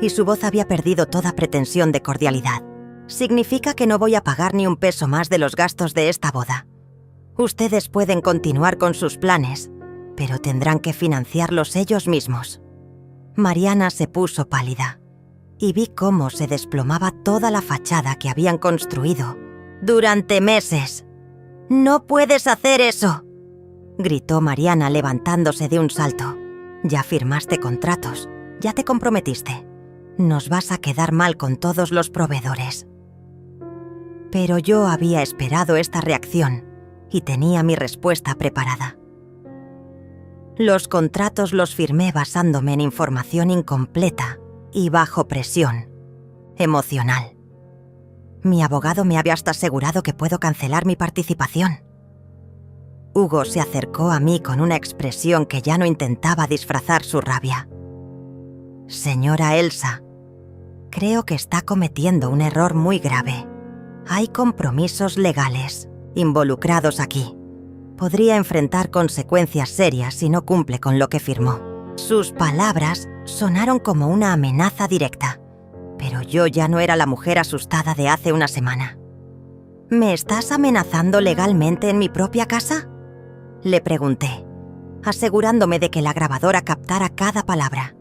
y su voz había perdido toda pretensión de cordialidad. «Significa que no voy a pagar ni un peso más de los gastos de esta boda. Ustedes pueden continuar con sus planes, pero tendrán que financiarlos ellos mismos». Mariana se puso pálida y vi cómo se desplomaba toda la fachada que habían construido durante meses. «No puedes hacer eso», gritó Mariana levantándose de un salto. «Ya firmaste contratos, ya te comprometiste. Nos vas a quedar mal con todos los proveedores». Pero yo había esperado esta reacción y tenía mi respuesta preparada. Los contratos los firmé basándome en información incompleta y bajo presión emocional. Mi abogado me había hasta asegurado que puedo cancelar mi participación. Hugo se acercó a mí con una expresión que ya no intentaba disfrazar su rabia. Señora Elsa, creo que está cometiendo un error muy grave. Hay compromisos legales involucrados aquí. Podría enfrentar consecuencias serias si no cumple con lo que firmó. Sus palabras sonaron como una amenaza directa, pero yo ya no era la mujer asustada de hace una semana. ¿Me estás amenazando legalmente en mi propia casa?, le pregunté, asegurándome de que la grabadora captara cada palabra.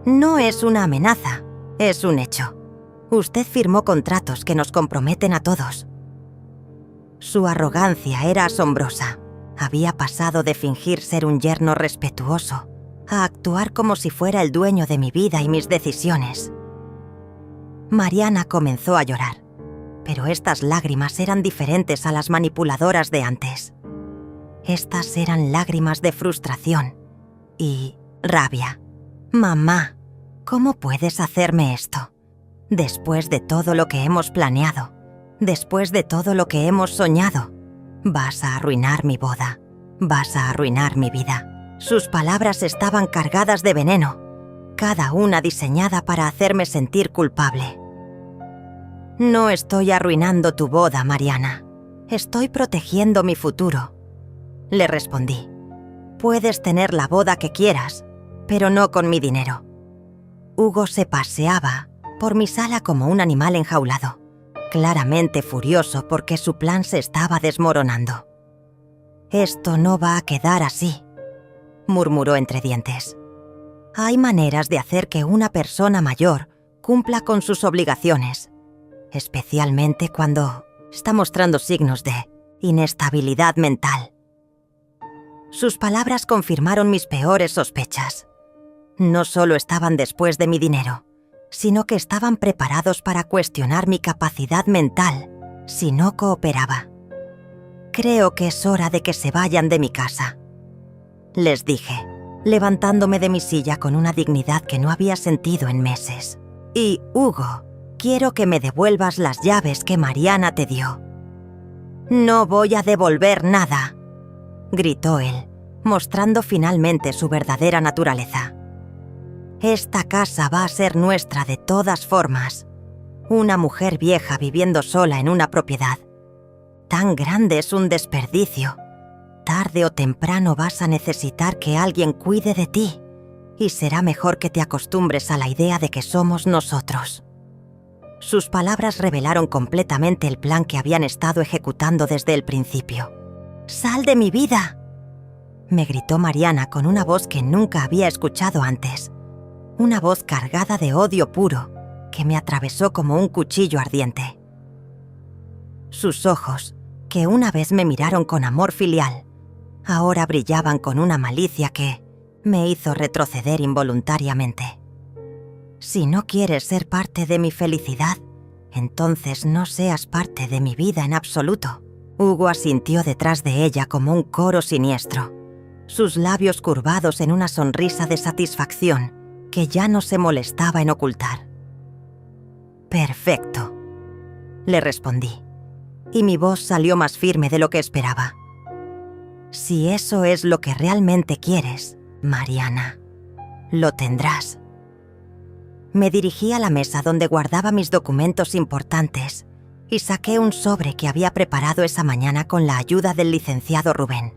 No es una amenaza, es un hecho. Usted firmó contratos que nos comprometen a todos. Su arrogancia era asombrosa. Había pasado de fingir ser un yerno respetuoso a actuar como si fuera el dueño de mi vida y mis decisiones. Mariana comenzó a llorar, pero estas lágrimas eran diferentes a las manipuladoras de antes. Estas eran lágrimas de frustración y rabia. Mamá, ¿cómo puedes hacerme esto? Después de todo lo que hemos planeado, después de todo lo que hemos soñado, vas a arruinar mi boda, vas a arruinar mi vida. Sus palabras estaban cargadas de veneno, cada una diseñada para hacerme sentir culpable. No estoy arruinando tu boda, Mariana. Estoy protegiendo mi futuro. Le respondí. Puedes tener la boda que quieras, pero no con mi dinero. Hugo se paseaba por mi sala como un animal enjaulado, claramente furioso porque su plan se estaba desmoronando. Esto no va a quedar así, murmuró entre dientes. Hay maneras de hacer que una persona mayor cumpla con sus obligaciones, especialmente cuando está mostrando signos de inestabilidad mental. Sus palabras confirmaron mis peores sospechas. No solo estaban después de mi dinero, sino que estaban preparados para cuestionar mi capacidad mental si no cooperaba. Creo que es hora de que se vayan de mi casa, les dije, levantándome de mi silla con una dignidad que no había sentido en meses. Y, Hugo, quiero que me devuelvas las llaves que Mariana te dio. No voy a devolver nada, gritó él, mostrando finalmente su verdadera naturaleza. Esta casa va a ser nuestra de todas formas. Una mujer vieja viviendo sola en una propiedad. Tan grande es un desperdicio. Tarde o temprano vas a necesitar que alguien cuide de ti, y será mejor que te acostumbres a la idea de que somos nosotros. Sus palabras revelaron completamente el plan que habían estado ejecutando desde el principio. ¡Sal de mi vida!, me gritó Mariana con una voz que nunca había escuchado antes. Una voz cargada de odio puro que me atravesó como un cuchillo ardiente. Sus ojos, que una vez me miraron con amor filial, ahora brillaban con una malicia que me hizo retroceder involuntariamente. Si no quieres ser parte de mi felicidad, entonces no seas parte de mi vida en absoluto. Hugo asintió detrás de ella como un coro siniestro, sus labios curvados en una sonrisa de satisfacción que ya no se molestaba en ocultar. Perfecto, le respondí, y mi voz salió más firme de lo que esperaba. Si eso es lo que realmente quieres, Mariana, lo tendrás. Me dirigí a la mesa donde guardaba mis documentos importantes y saqué un sobre que había preparado esa mañana con la ayuda del licenciado Rubén.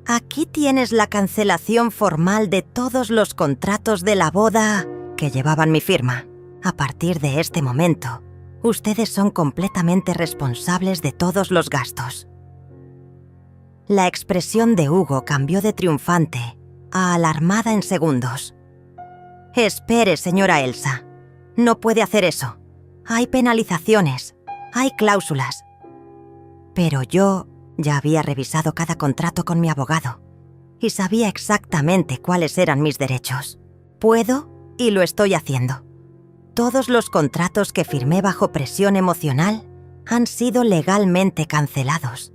Aquí tienes la cancelación formal de todos los contratos de la boda que llevaban mi firma. A partir de este momento, ustedes son completamente responsables de todos los gastos. La expresión de Hugo cambió de triunfante a alarmada en segundos. Espere, señora Elsa. No puede hacer eso. Hay penalizaciones, hay cláusulas. Pero yo ya había revisado cada contrato con mi abogado y sabía exactamente cuáles eran mis derechos. Puedo y lo estoy haciendo. Todos los contratos que firmé bajo presión emocional han sido legalmente cancelados.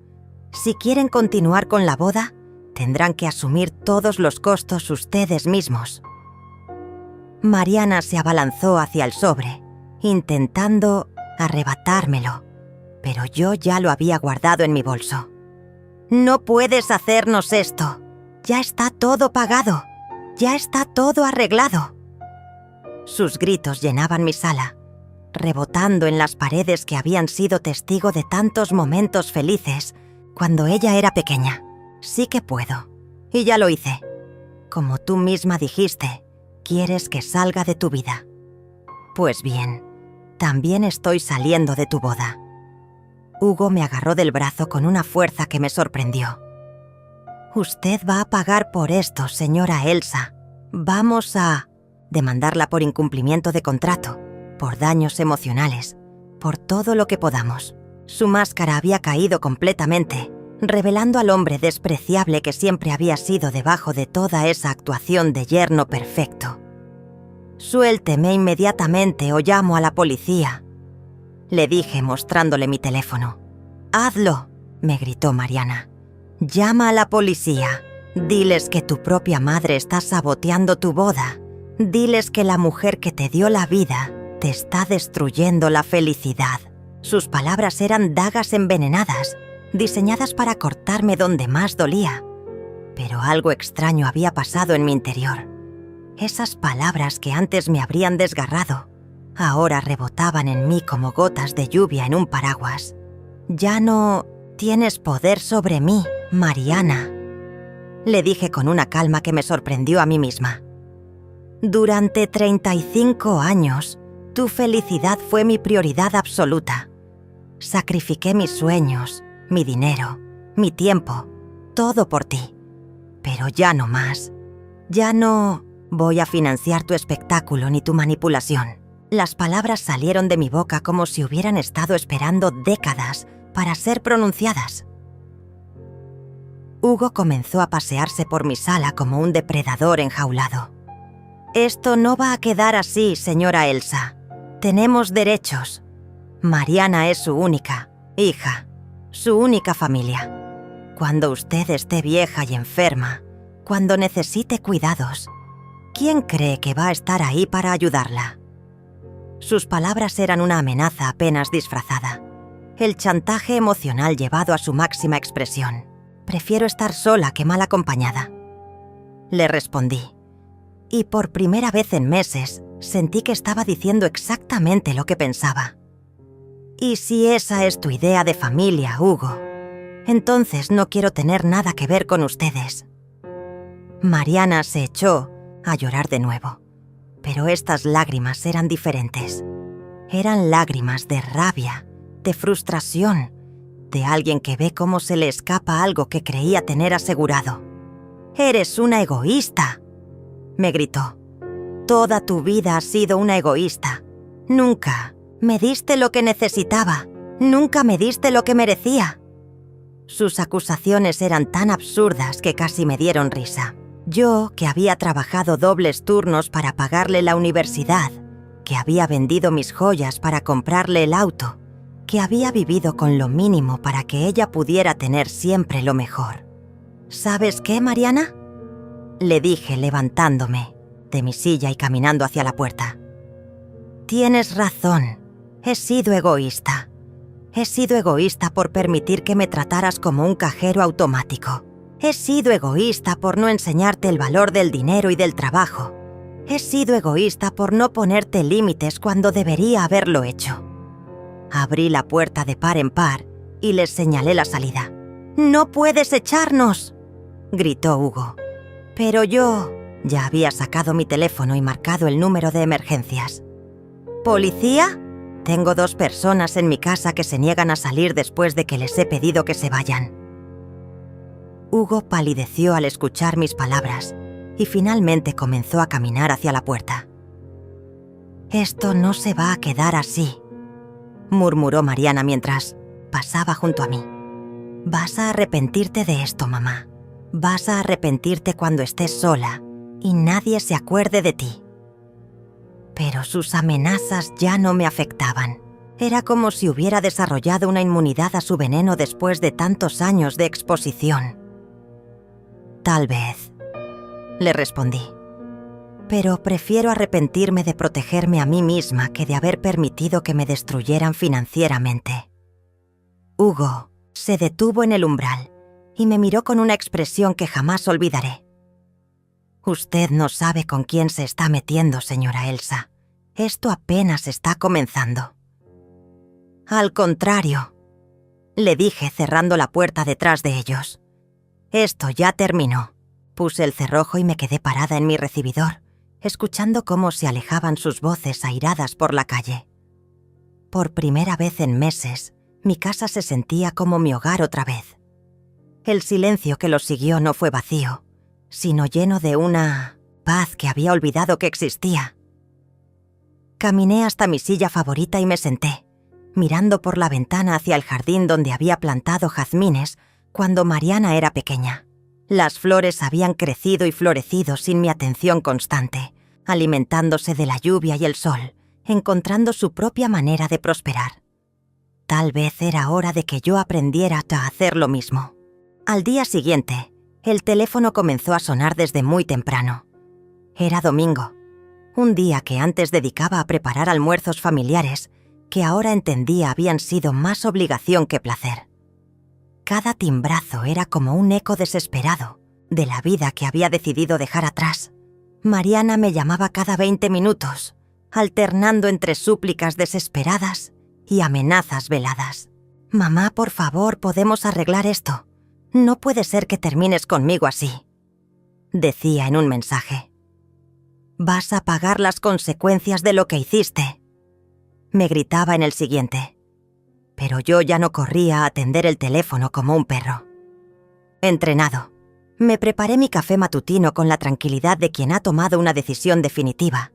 Si quieren continuar con la boda, tendrán que asumir todos los costos ustedes mismos. Mariana se abalanzó hacia el sobre, intentando arrebatármelo, pero yo ya lo había guardado en mi bolso. No puedes hacernos esto. Ya está todo pagado. Ya está todo arreglado. Sus gritos llenaban mi sala, rebotando en las paredes que habían sido testigo de tantos momentos felices cuando ella era pequeña. Sí que puedo. Y ya lo hice. Como tú misma dijiste, quieres que salga de tu vida. Pues bien, también estoy saliendo de tu boda. Hugo me agarró del brazo con una fuerza que me sorprendió. Usted va a pagar por esto, señora Elsa. Vamos a demandarla por incumplimiento de contrato, por daños emocionales, por todo lo que podamos. Su máscara había caído completamente, revelando al hombre despreciable que siempre había sido debajo de toda esa actuación de yerno perfecto. «Suélteme inmediatamente o llamo a la policía», le dije mostrándole mi teléfono. «Hazlo», me gritó Mariana. «Llama a la policía. Diles que tu propia madre está saboteando tu boda. Diles que la mujer que te dio la vida te está destruyendo la felicidad». Sus palabras eran dagas envenenadas, diseñadas para cortarme donde más dolía. Pero algo extraño había pasado en mi interior. Esas palabras que antes me habrían desgarrado, ahora rebotaban en mí como gotas de lluvia en un paraguas. «Ya no tienes poder sobre mí, Mariana», le dije con una calma que me sorprendió a mí misma. «Durante 35 años, tu felicidad fue mi prioridad absoluta. Sacrifiqué mis sueños, mi dinero, mi tiempo, todo por ti. Pero ya no más. Ya no voy a financiar tu espectáculo ni tu manipulación». Las palabras salieron de mi boca como si hubieran estado esperando décadas para ser pronunciadas. Hugo comenzó a pasearse por mi sala como un depredador enjaulado. «Esto no va a quedar así, señora Elsa. Tenemos derechos. Mariana es su única hija, su única familia. Cuando usted esté vieja y enferma, cuando necesite cuidados, ¿quién cree que va a estar ahí para ayudarla?». Sus palabras eran una amenaza apenas disfrazada. El chantaje emocional llevado a su máxima expresión. «Prefiero estar sola que mal acompañada», le respondí. Y por primera vez en meses, sentí que estaba diciendo exactamente lo que pensaba. «Y si esa es tu idea de familia, Hugo, entonces no quiero tener nada que ver con ustedes». Mariana se echó a llorar de nuevo, pero estas lágrimas eran diferentes. Eran lágrimas de rabia, de frustración, de alguien que ve cómo se le escapa algo que creía tener asegurado. «Eres una egoísta», me gritó. «Toda tu vida has sido una egoísta. Nunca me diste lo que necesitaba. Nunca me diste lo que merecía». Sus acusaciones eran tan absurdas que casi me dieron risa. Yo, que había trabajado dobles turnos para pagarle la universidad, que había vendido mis joyas para comprarle el auto, que había vivido con lo mínimo para que ella pudiera tener siempre lo mejor. «¿Sabes qué, Mariana?», le dije levantándome de mi silla y caminando hacia la puerta. «Tienes razón. He sido egoísta. He sido egoísta por permitir que me trataras como un cajero automático. He sido egoísta por no enseñarte el valor del dinero y del trabajo. He sido egoísta por no ponerte límites cuando debería haberlo hecho». Abrí la puerta de par en par y les señalé la salida. «¡No puedes echarnos!», gritó Hugo. Pero yo ya había sacado mi teléfono y marcado el número de emergencias. «¿Policía? Tengo 2 personas en mi casa que se niegan a salir después de que les he pedido que se vayan». Hugo palideció al escuchar mis palabras y finalmente comenzó a caminar hacia la puerta. «Esto no se va a quedar así», murmuró Mariana mientras pasaba junto a mí. «Vas a arrepentirte de esto, mamá. Vas a arrepentirte cuando estés sola y nadie se acuerde de ti». Pero sus amenazas ya no me afectaban. Era como si hubiera desarrollado una inmunidad a su veneno después de tantos años de exposición. «Tal vez», le respondí. «Pero prefiero arrepentirme de protegerme a mí misma que de haber permitido que me destruyeran financieramente». Hugo se detuvo en el umbral y me miró con una expresión que jamás olvidaré. «Usted no sabe con quién se está metiendo, señora Elsa. Esto apenas está comenzando». «Al contrario», le dije cerrando la puerta detrás de ellos. «Esto ya terminó». Puse el cerrojo y me quedé parada en mi recibidor, escuchando cómo se alejaban sus voces airadas por la calle. Por primera vez en meses, mi casa se sentía como mi hogar otra vez. El silencio que los siguió no fue vacío, sino lleno de una paz que había olvidado que existía. Caminé hasta mi silla favorita y me senté, mirando por la ventana hacia el jardín donde había plantado jazmines cuando Mariana era pequeña. Las flores habían crecido y florecido sin mi atención constante, alimentándose de la lluvia y el sol, encontrando su propia manera de prosperar. Tal vez era hora de que yo aprendiera a hacer lo mismo. Al día siguiente, el teléfono comenzó a sonar desde muy temprano. Era domingo, un día que antes dedicaba a preparar almuerzos familiares, que ahora entendía habían sido más obligación que placer. Cada timbrazo era como un eco desesperado de la vida que había decidido dejar atrás. Mariana me llamaba cada 20 minutos, alternando entre súplicas desesperadas y amenazas veladas. «Mamá, por favor, podemos arreglar esto. No puede ser que termines conmigo así», decía en un mensaje. «Vas a pagar las consecuencias de lo que hiciste», me gritaba en el siguiente. Pero yo ya no corría a atender el teléfono como un perro. Entrenado, me preparé mi café matutino con la tranquilidad de quien ha tomado una decisión definitiva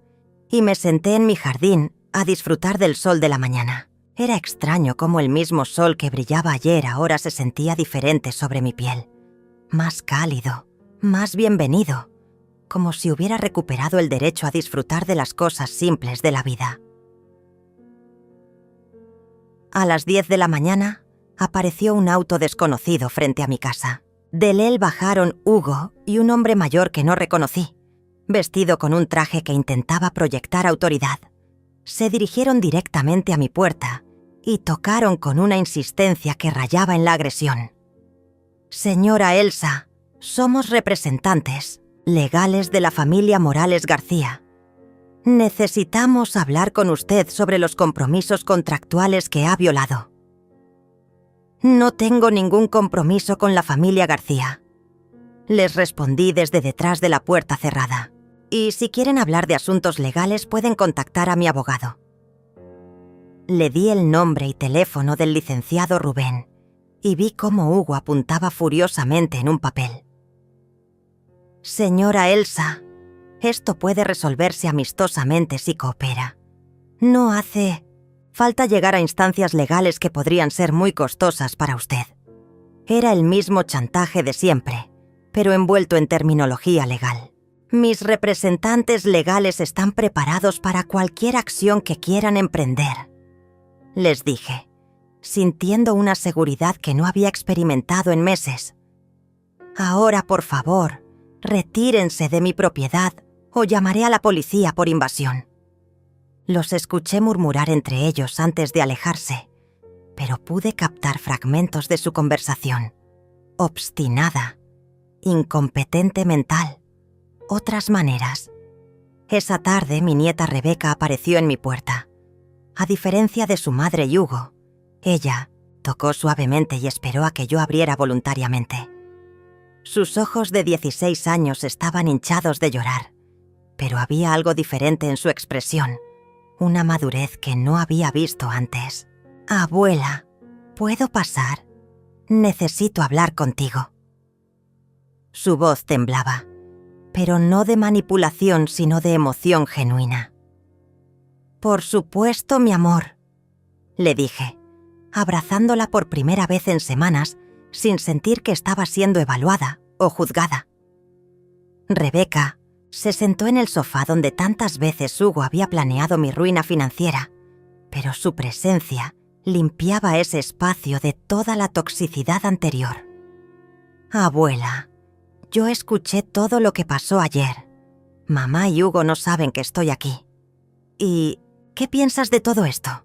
y me senté en mi jardín a disfrutar del sol de la mañana. Era extraño cómo el mismo sol que brillaba ayer ahora se sentía diferente sobre mi piel. Más cálido, más bienvenido, como si hubiera recuperado el derecho a disfrutar de las cosas simples de la vida. A las 10 de la mañana, apareció un auto desconocido frente a mi casa. Del él bajaron Hugo y un hombre mayor que no reconocí, vestido con un traje que intentaba proyectar autoridad. Se dirigieron directamente a mi puerta y tocaron con una insistencia que rayaba en la agresión. «Señora Elsa, somos representantes legales de la familia Morales García. Necesitamos hablar con usted sobre los compromisos contractuales que ha violado». «No tengo ningún compromiso con la familia García», les respondí desde detrás de la puerta cerrada. «Y si quieren hablar de asuntos legales pueden contactar a mi abogado». Le di el nombre y teléfono del licenciado Rubén y vi cómo Hugo apuntaba furiosamente en un papel. «Señora Elsa, esto puede resolverse amistosamente si coopera. No hace falta llegar a instancias legales que podrían ser muy costosas para usted». Era el mismo chantaje de siempre, pero envuelto en terminología legal. «Mis representantes legales están preparados para cualquier acción que quieran emprender», les dije, sintiendo una seguridad que no había experimentado en meses. «Ahora, por favor, retírense de mi propiedad o llamaré a la policía por invasión». Los escuché murmurar entre ellos antes de alejarse, pero pude captar fragmentos de su conversación. Obstinada, incompetente mental, otras maneras. Esa tarde mi nieta Rebeca apareció en mi puerta. A diferencia de su madre y Hugo, ella tocó suavemente y esperó a que yo abriera voluntariamente. Sus ojos de 16 años estaban hinchados de llorar, pero había algo diferente en su expresión, una madurez que no había visto antes. «Abuela, ¿puedo pasar? Necesito hablar contigo». Su voz temblaba, pero no de manipulación, sino de emoción genuina. «Por supuesto, mi amor», le dije, abrazándola por primera vez en semanas, sin sentir que estaba siendo evaluada o juzgada. Rebeca se sentó en el sofá donde tantas veces Hugo había planeado mi ruina financiera, pero su presencia limpiaba ese espacio de toda la toxicidad anterior. «Abuela, yo escuché todo lo que pasó ayer. Mamá y Hugo no saben que estoy aquí. ¿Y qué piensas de todo esto?»,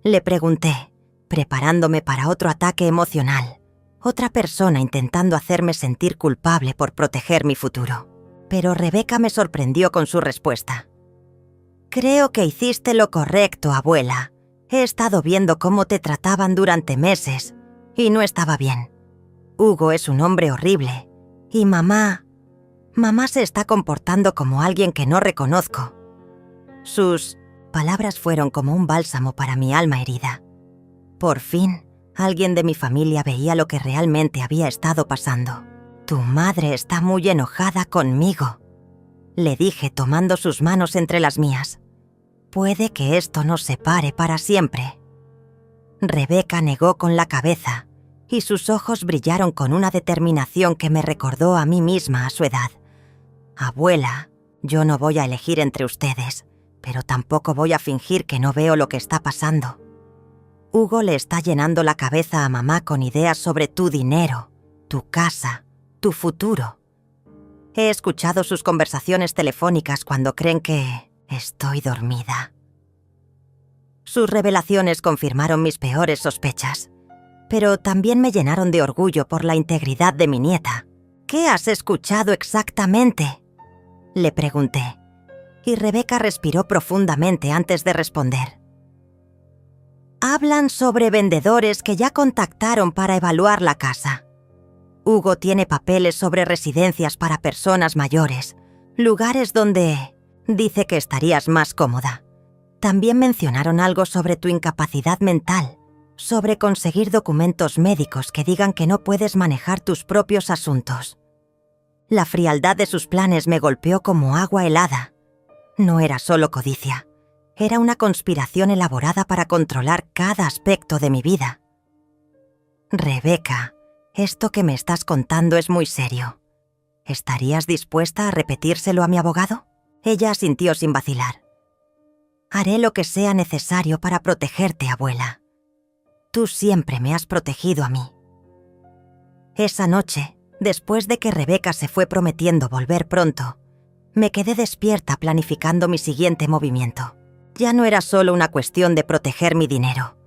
le pregunté, preparándome para otro ataque emocional, Otra persona intentando hacerme sentir culpable por proteger mi futuro. Pero Rebeca me sorprendió con su respuesta. «Creo que hiciste lo correcto, abuela. He estado viendo cómo te trataban durante meses y no estaba bien. Hugo es un hombre horrible y mamá se está comportando como alguien que no reconozco». Sus palabras fueron como un bálsamo para mi alma herida. Por fin, alguien de mi familia veía lo que realmente había estado pasando. «Tu madre está muy enojada conmigo», le dije tomando sus manos entre las mías. «Puede que esto nos separe para siempre». Rebeca negó con la cabeza y sus ojos brillaron con una determinación que me recordó a mí misma a su edad. «Abuela, yo no voy a elegir entre ustedes, pero tampoco voy a fingir que no veo lo que está pasando. Hugo le está llenando la cabeza a mamá con ideas sobre tu dinero, tu casa, tu futuro. He escuchado sus conversaciones telefónicas cuando creen que estoy dormida». Sus revelaciones confirmaron mis peores sospechas, pero también me llenaron de orgullo por la integridad de mi nieta. «¿Qué has escuchado exactamente?», le pregunté, y Rebeca respiró profundamente antes de responder. «Hablan sobre vendedores que ya contactaron para evaluar la casa. Hugo tiene papeles sobre residencias para personas mayores, lugares donde dice que estarías más cómoda. También mencionaron algo sobre tu incapacidad mental, sobre conseguir documentos médicos que digan que no puedes manejar tus propios asuntos». La frialdad de sus planes me golpeó como agua helada. No era solo codicia, era una conspiración elaborada para controlar cada aspecto de mi vida. «Rebeca, esto que me estás contando es muy serio. ¿Estarías dispuesta a repetírselo a mi abogado?». Ella asintió sin vacilar. «Haré lo que sea necesario para protegerte, abuela. Tú siempre me has protegido a mí». Esa noche, después de que Rebeca se fue prometiendo volver pronto, me quedé despierta planificando mi siguiente movimiento. Ya no era solo una cuestión de proteger mi dinero,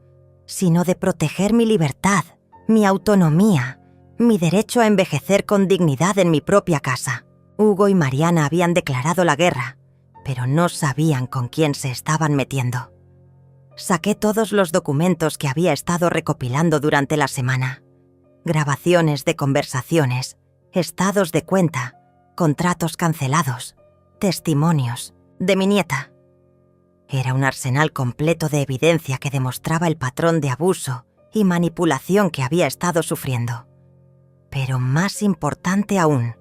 sino de proteger mi libertad, mi autonomía, mi derecho a envejecer con dignidad en mi propia casa. Hugo y Mariana habían declarado la guerra, pero no sabían con quién se estaban metiendo. Saqué todos los documentos que había estado recopilando durante la semana. Grabaciones de conversaciones, estados de cuenta, contratos cancelados, testimonios de mi nieta. Era un arsenal completo de evidencia que demostraba el patrón de abuso y manipulación que había estado sufriendo. Pero más importante aún,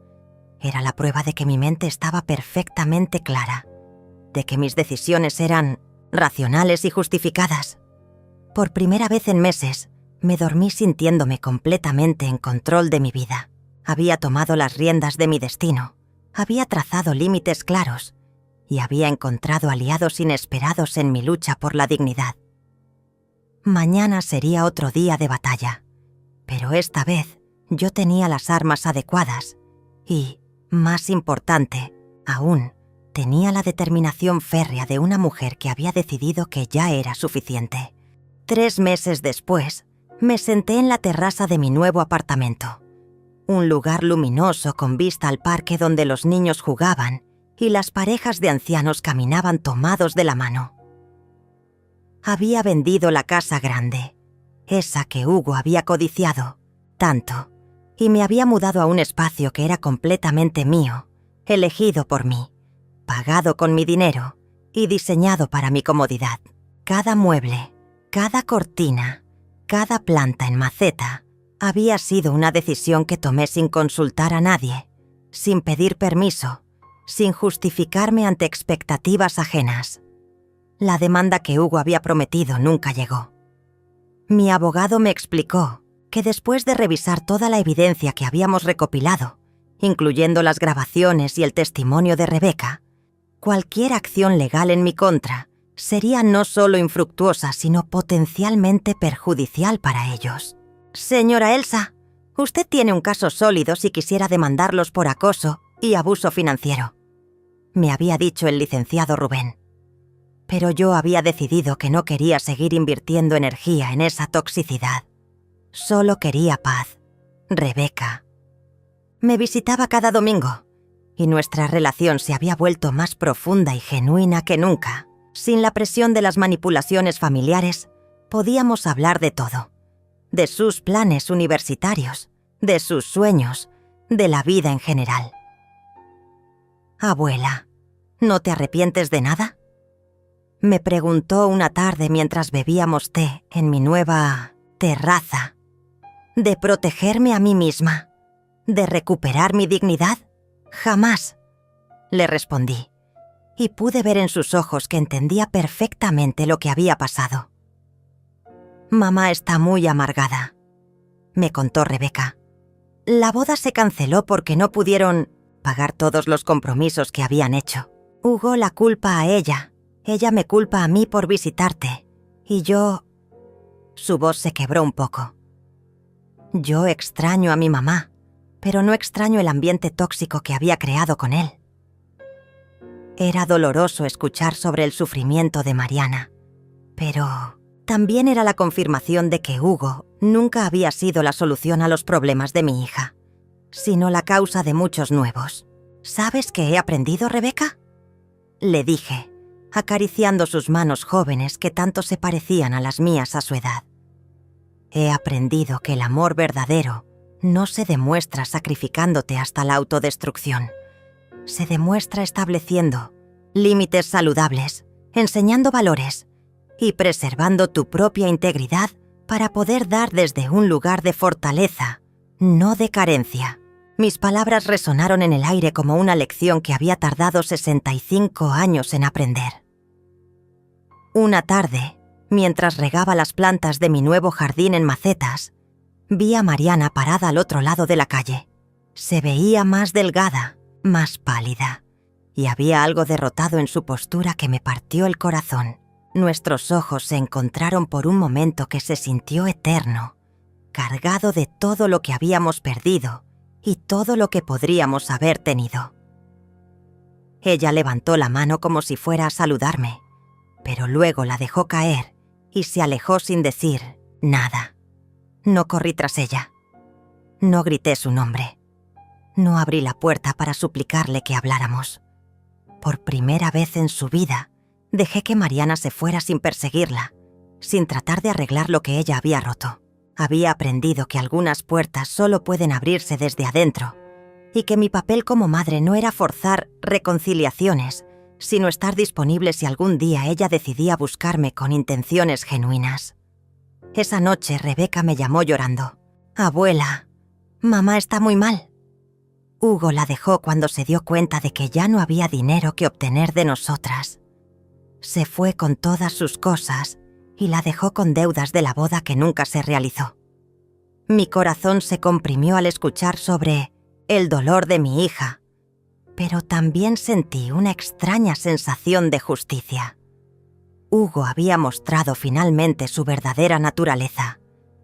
era la prueba de que mi mente estaba perfectamente clara, de que mis decisiones eran racionales y justificadas. Por primera vez en meses, me dormí sintiéndome completamente en control de mi vida. Había tomado las riendas de mi destino, había trazado límites claros y había encontrado aliados inesperados en mi lucha por la dignidad. Mañana sería otro día de batalla, pero esta vez yo tenía las armas adecuadas y, más importante aún, tenía la determinación férrea de una mujer que había decidido que ya era suficiente. 3 meses después, me senté en la terraza de mi nuevo apartamento. Un lugar luminoso con vista al parque donde los niños jugaban y las parejas de ancianos caminaban tomados de la mano. Había vendido la casa grande, esa que Hugo había codiciado tanto, y me había mudado a un espacio que era completamente mío, elegido por mí, pagado con mi dinero y diseñado para mi comodidad. Cada mueble, cada cortina, cada planta en maceta había sido una decisión que tomé sin consultar a nadie, sin pedir permiso, sin justificarme ante expectativas ajenas. La demanda que Hugo había prometido nunca llegó. Mi abogado me explicó que después de revisar toda la evidencia que habíamos recopilado, incluyendo las grabaciones y el testimonio de Rebeca, cualquier acción legal en mi contra sería no solo infructuosa, sino potencialmente perjudicial para ellos. «Señora Elsa, usted tiene un caso sólido si quisiera demandarlos por acoso y abuso financiero», me había dicho el licenciado Rubén. Pero yo había decidido que no quería seguir invirtiendo energía en esa toxicidad. Solo quería paz, Rebeca. Me visitaba cada domingo, y nuestra relación se había vuelto más profunda y genuina que nunca. Sin la presión de las manipulaciones familiares, podíamos hablar de todo. De sus planes universitarios, de sus sueños, de la vida en general. Abuela, ¿no te arrepientes de nada? Me preguntó una tarde mientras bebíamos té en mi nueva terraza. ¿De protegerme a mí misma? ¿De recuperar mi dignidad? Jamás, le respondí, y pude ver en sus ojos que entendía perfectamente lo que había pasado. Mamá está muy amargada, me contó Rebeca. La boda se canceló porque no pudieron pagar todos los compromisos que habían hecho. Hugo la culpa a ella me culpa a mí por visitarte, y yo... Su voz se quebró un poco. Yo extraño a mi mamá, pero no extraño el ambiente tóxico que había creado con él. Era doloroso escuchar sobre el sufrimiento de Mariana, pero también era la confirmación de que Hugo nunca había sido la solución a los problemas de mi hija, sino la causa de muchos nuevos. ¿Sabes qué he aprendido, Rebeca?, le dije, acariciando sus manos jóvenes que tanto se parecían a las mías a su edad. He aprendido que el amor verdadero no se demuestra sacrificándote hasta la autodestrucción. Se demuestra estableciendo límites saludables, enseñando valores y preservando tu propia integridad para poder dar desde un lugar de fortaleza, no de carencia. Mis palabras resonaron en el aire como una lección que había tardado 65 años en aprender. Una tarde, mientras regaba las plantas de mi nuevo jardín en macetas, vi a Mariana parada al otro lado de la calle. Se veía más delgada, más pálida, y había algo derrotado en su postura que me partió el corazón. Nuestros ojos se encontraron por un momento que se sintió eterno, cargado de todo lo que habíamos perdido y todo lo que podríamos haber tenido. Ella levantó la mano como si fuera a saludarme, pero luego la dejó caer y se alejó sin decir nada. No corrí tras ella. No grité su nombre. No abrí la puerta para suplicarle que habláramos. Por primera vez en su vida, dejé que Mariana se fuera sin perseguirla, sin tratar de arreglar lo que ella había roto. Había aprendido que algunas puertas solo pueden abrirse desde adentro, y que mi papel como madre no era forzar reconciliaciones, sino estar disponible si algún día ella decidía buscarme con intenciones genuinas. Esa noche Rebeca me llamó llorando. «Abuela, mamá está muy mal». Hugo la dejó cuando se dio cuenta de que ya no había dinero que obtener de nosotras. Se fue con todas sus cosas y la dejó con deudas de la boda que nunca se realizó. Mi corazón se comprimió al escuchar sobre el dolor de mi hija, pero también sentí una extraña sensación de justicia. Hugo había mostrado finalmente su verdadera naturaleza,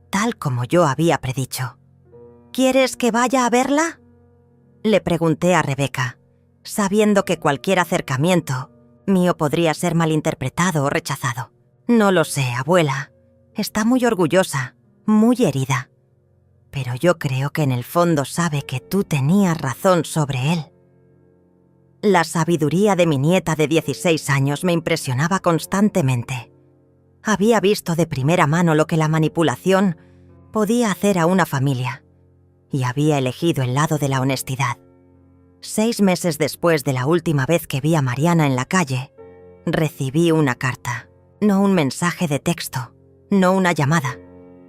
tal como yo había predicho. «¿Quieres que vaya a verla?», le pregunté a Rebeca, sabiendo que cualquier acercamiento mío podría ser malinterpretado o rechazado. «No lo sé, abuela. Está muy orgullosa, muy herida. Pero yo creo que en el fondo sabe que tú tenías razón sobre él». La sabiduría de mi nieta de 16 años me impresionaba constantemente. Había visto de primera mano lo que la manipulación podía hacer a una familia, y había elegido el lado de la honestidad. 6 meses después de la última vez que vi a Mariana en la calle, recibí una carta. No un mensaje de texto, no una llamada,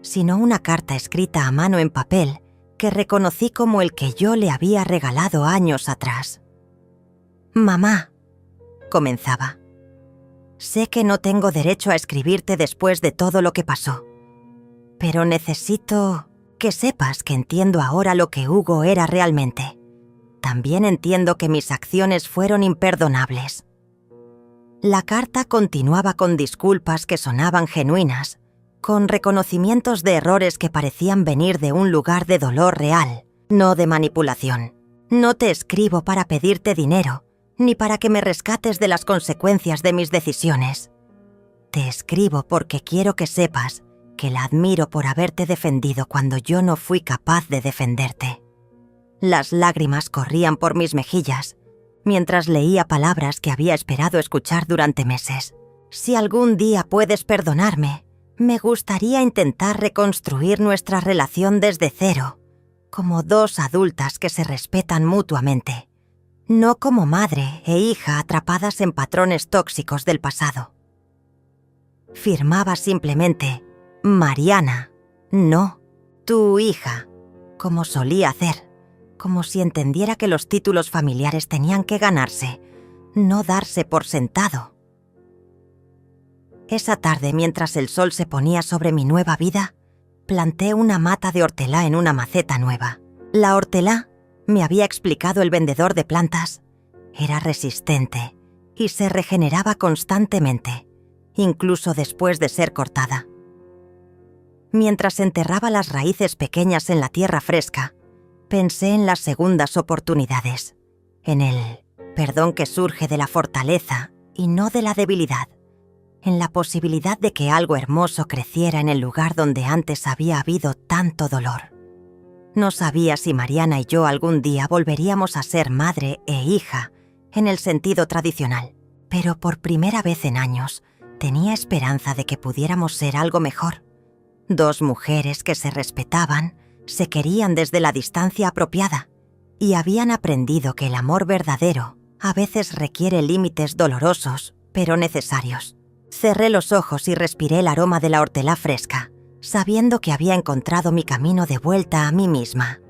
sino una carta escrita a mano en papel que reconocí como el que yo le había regalado años atrás. «Mamá», comenzaba, «sé que no tengo derecho a escribirte después de todo lo que pasó, pero necesito que sepas que entiendo ahora lo que Hugo era realmente. También entiendo que mis acciones fueron imperdonables». La carta continuaba con disculpas que sonaban genuinas, con reconocimientos de errores que parecían venir de un lugar de dolor real, no de manipulación. «No te escribo para pedirte dinero, ni para que me rescates de las consecuencias de mis decisiones. Te escribo porque quiero que sepas que la admiro por haberte defendido cuando yo no fui capaz de defenderte. Las lágrimas corrían por mis mejillas, mientras leía palabras que había esperado escuchar durante meses. Si algún día puedes perdonarme, me gustaría intentar reconstruir nuestra relación desde cero, como dos adultas que se respetan mutuamente, no como madre e hija atrapadas en patrones tóxicos del pasado. Firmaba simplemente Mariana, no tu hija, como solía hacer, como si entendiera que los títulos familiares tenían que ganarse, no darse por sentado. Esa tarde, mientras el sol se ponía sobre mi nueva vida, planté una mata de hortelã en una maceta nueva. La hortelã, me había explicado el vendedor de plantas, era resistente y se regeneraba constantemente, incluso después de ser cortada. Mientras enterraba las raíces pequeñas en la tierra fresca, pensé en las segundas oportunidades, en el perdón que surge de la fortaleza y no de la debilidad, en la posibilidad de que algo hermoso creciera en el lugar donde antes había habido tanto dolor. No sabía si Mariana y yo algún día volveríamos a ser madre e hija en el sentido tradicional, pero por primera vez en años tenía esperanza de que pudiéramos ser algo mejor. Dos mujeres que se respetaban, se querían desde la distancia apropiada y habían aprendido que el amor verdadero a veces requiere límites dolorosos, pero necesarios. Cerré los ojos y respiré el aroma de la hortelã fresca, sabiendo que había encontrado mi camino de vuelta a mí misma.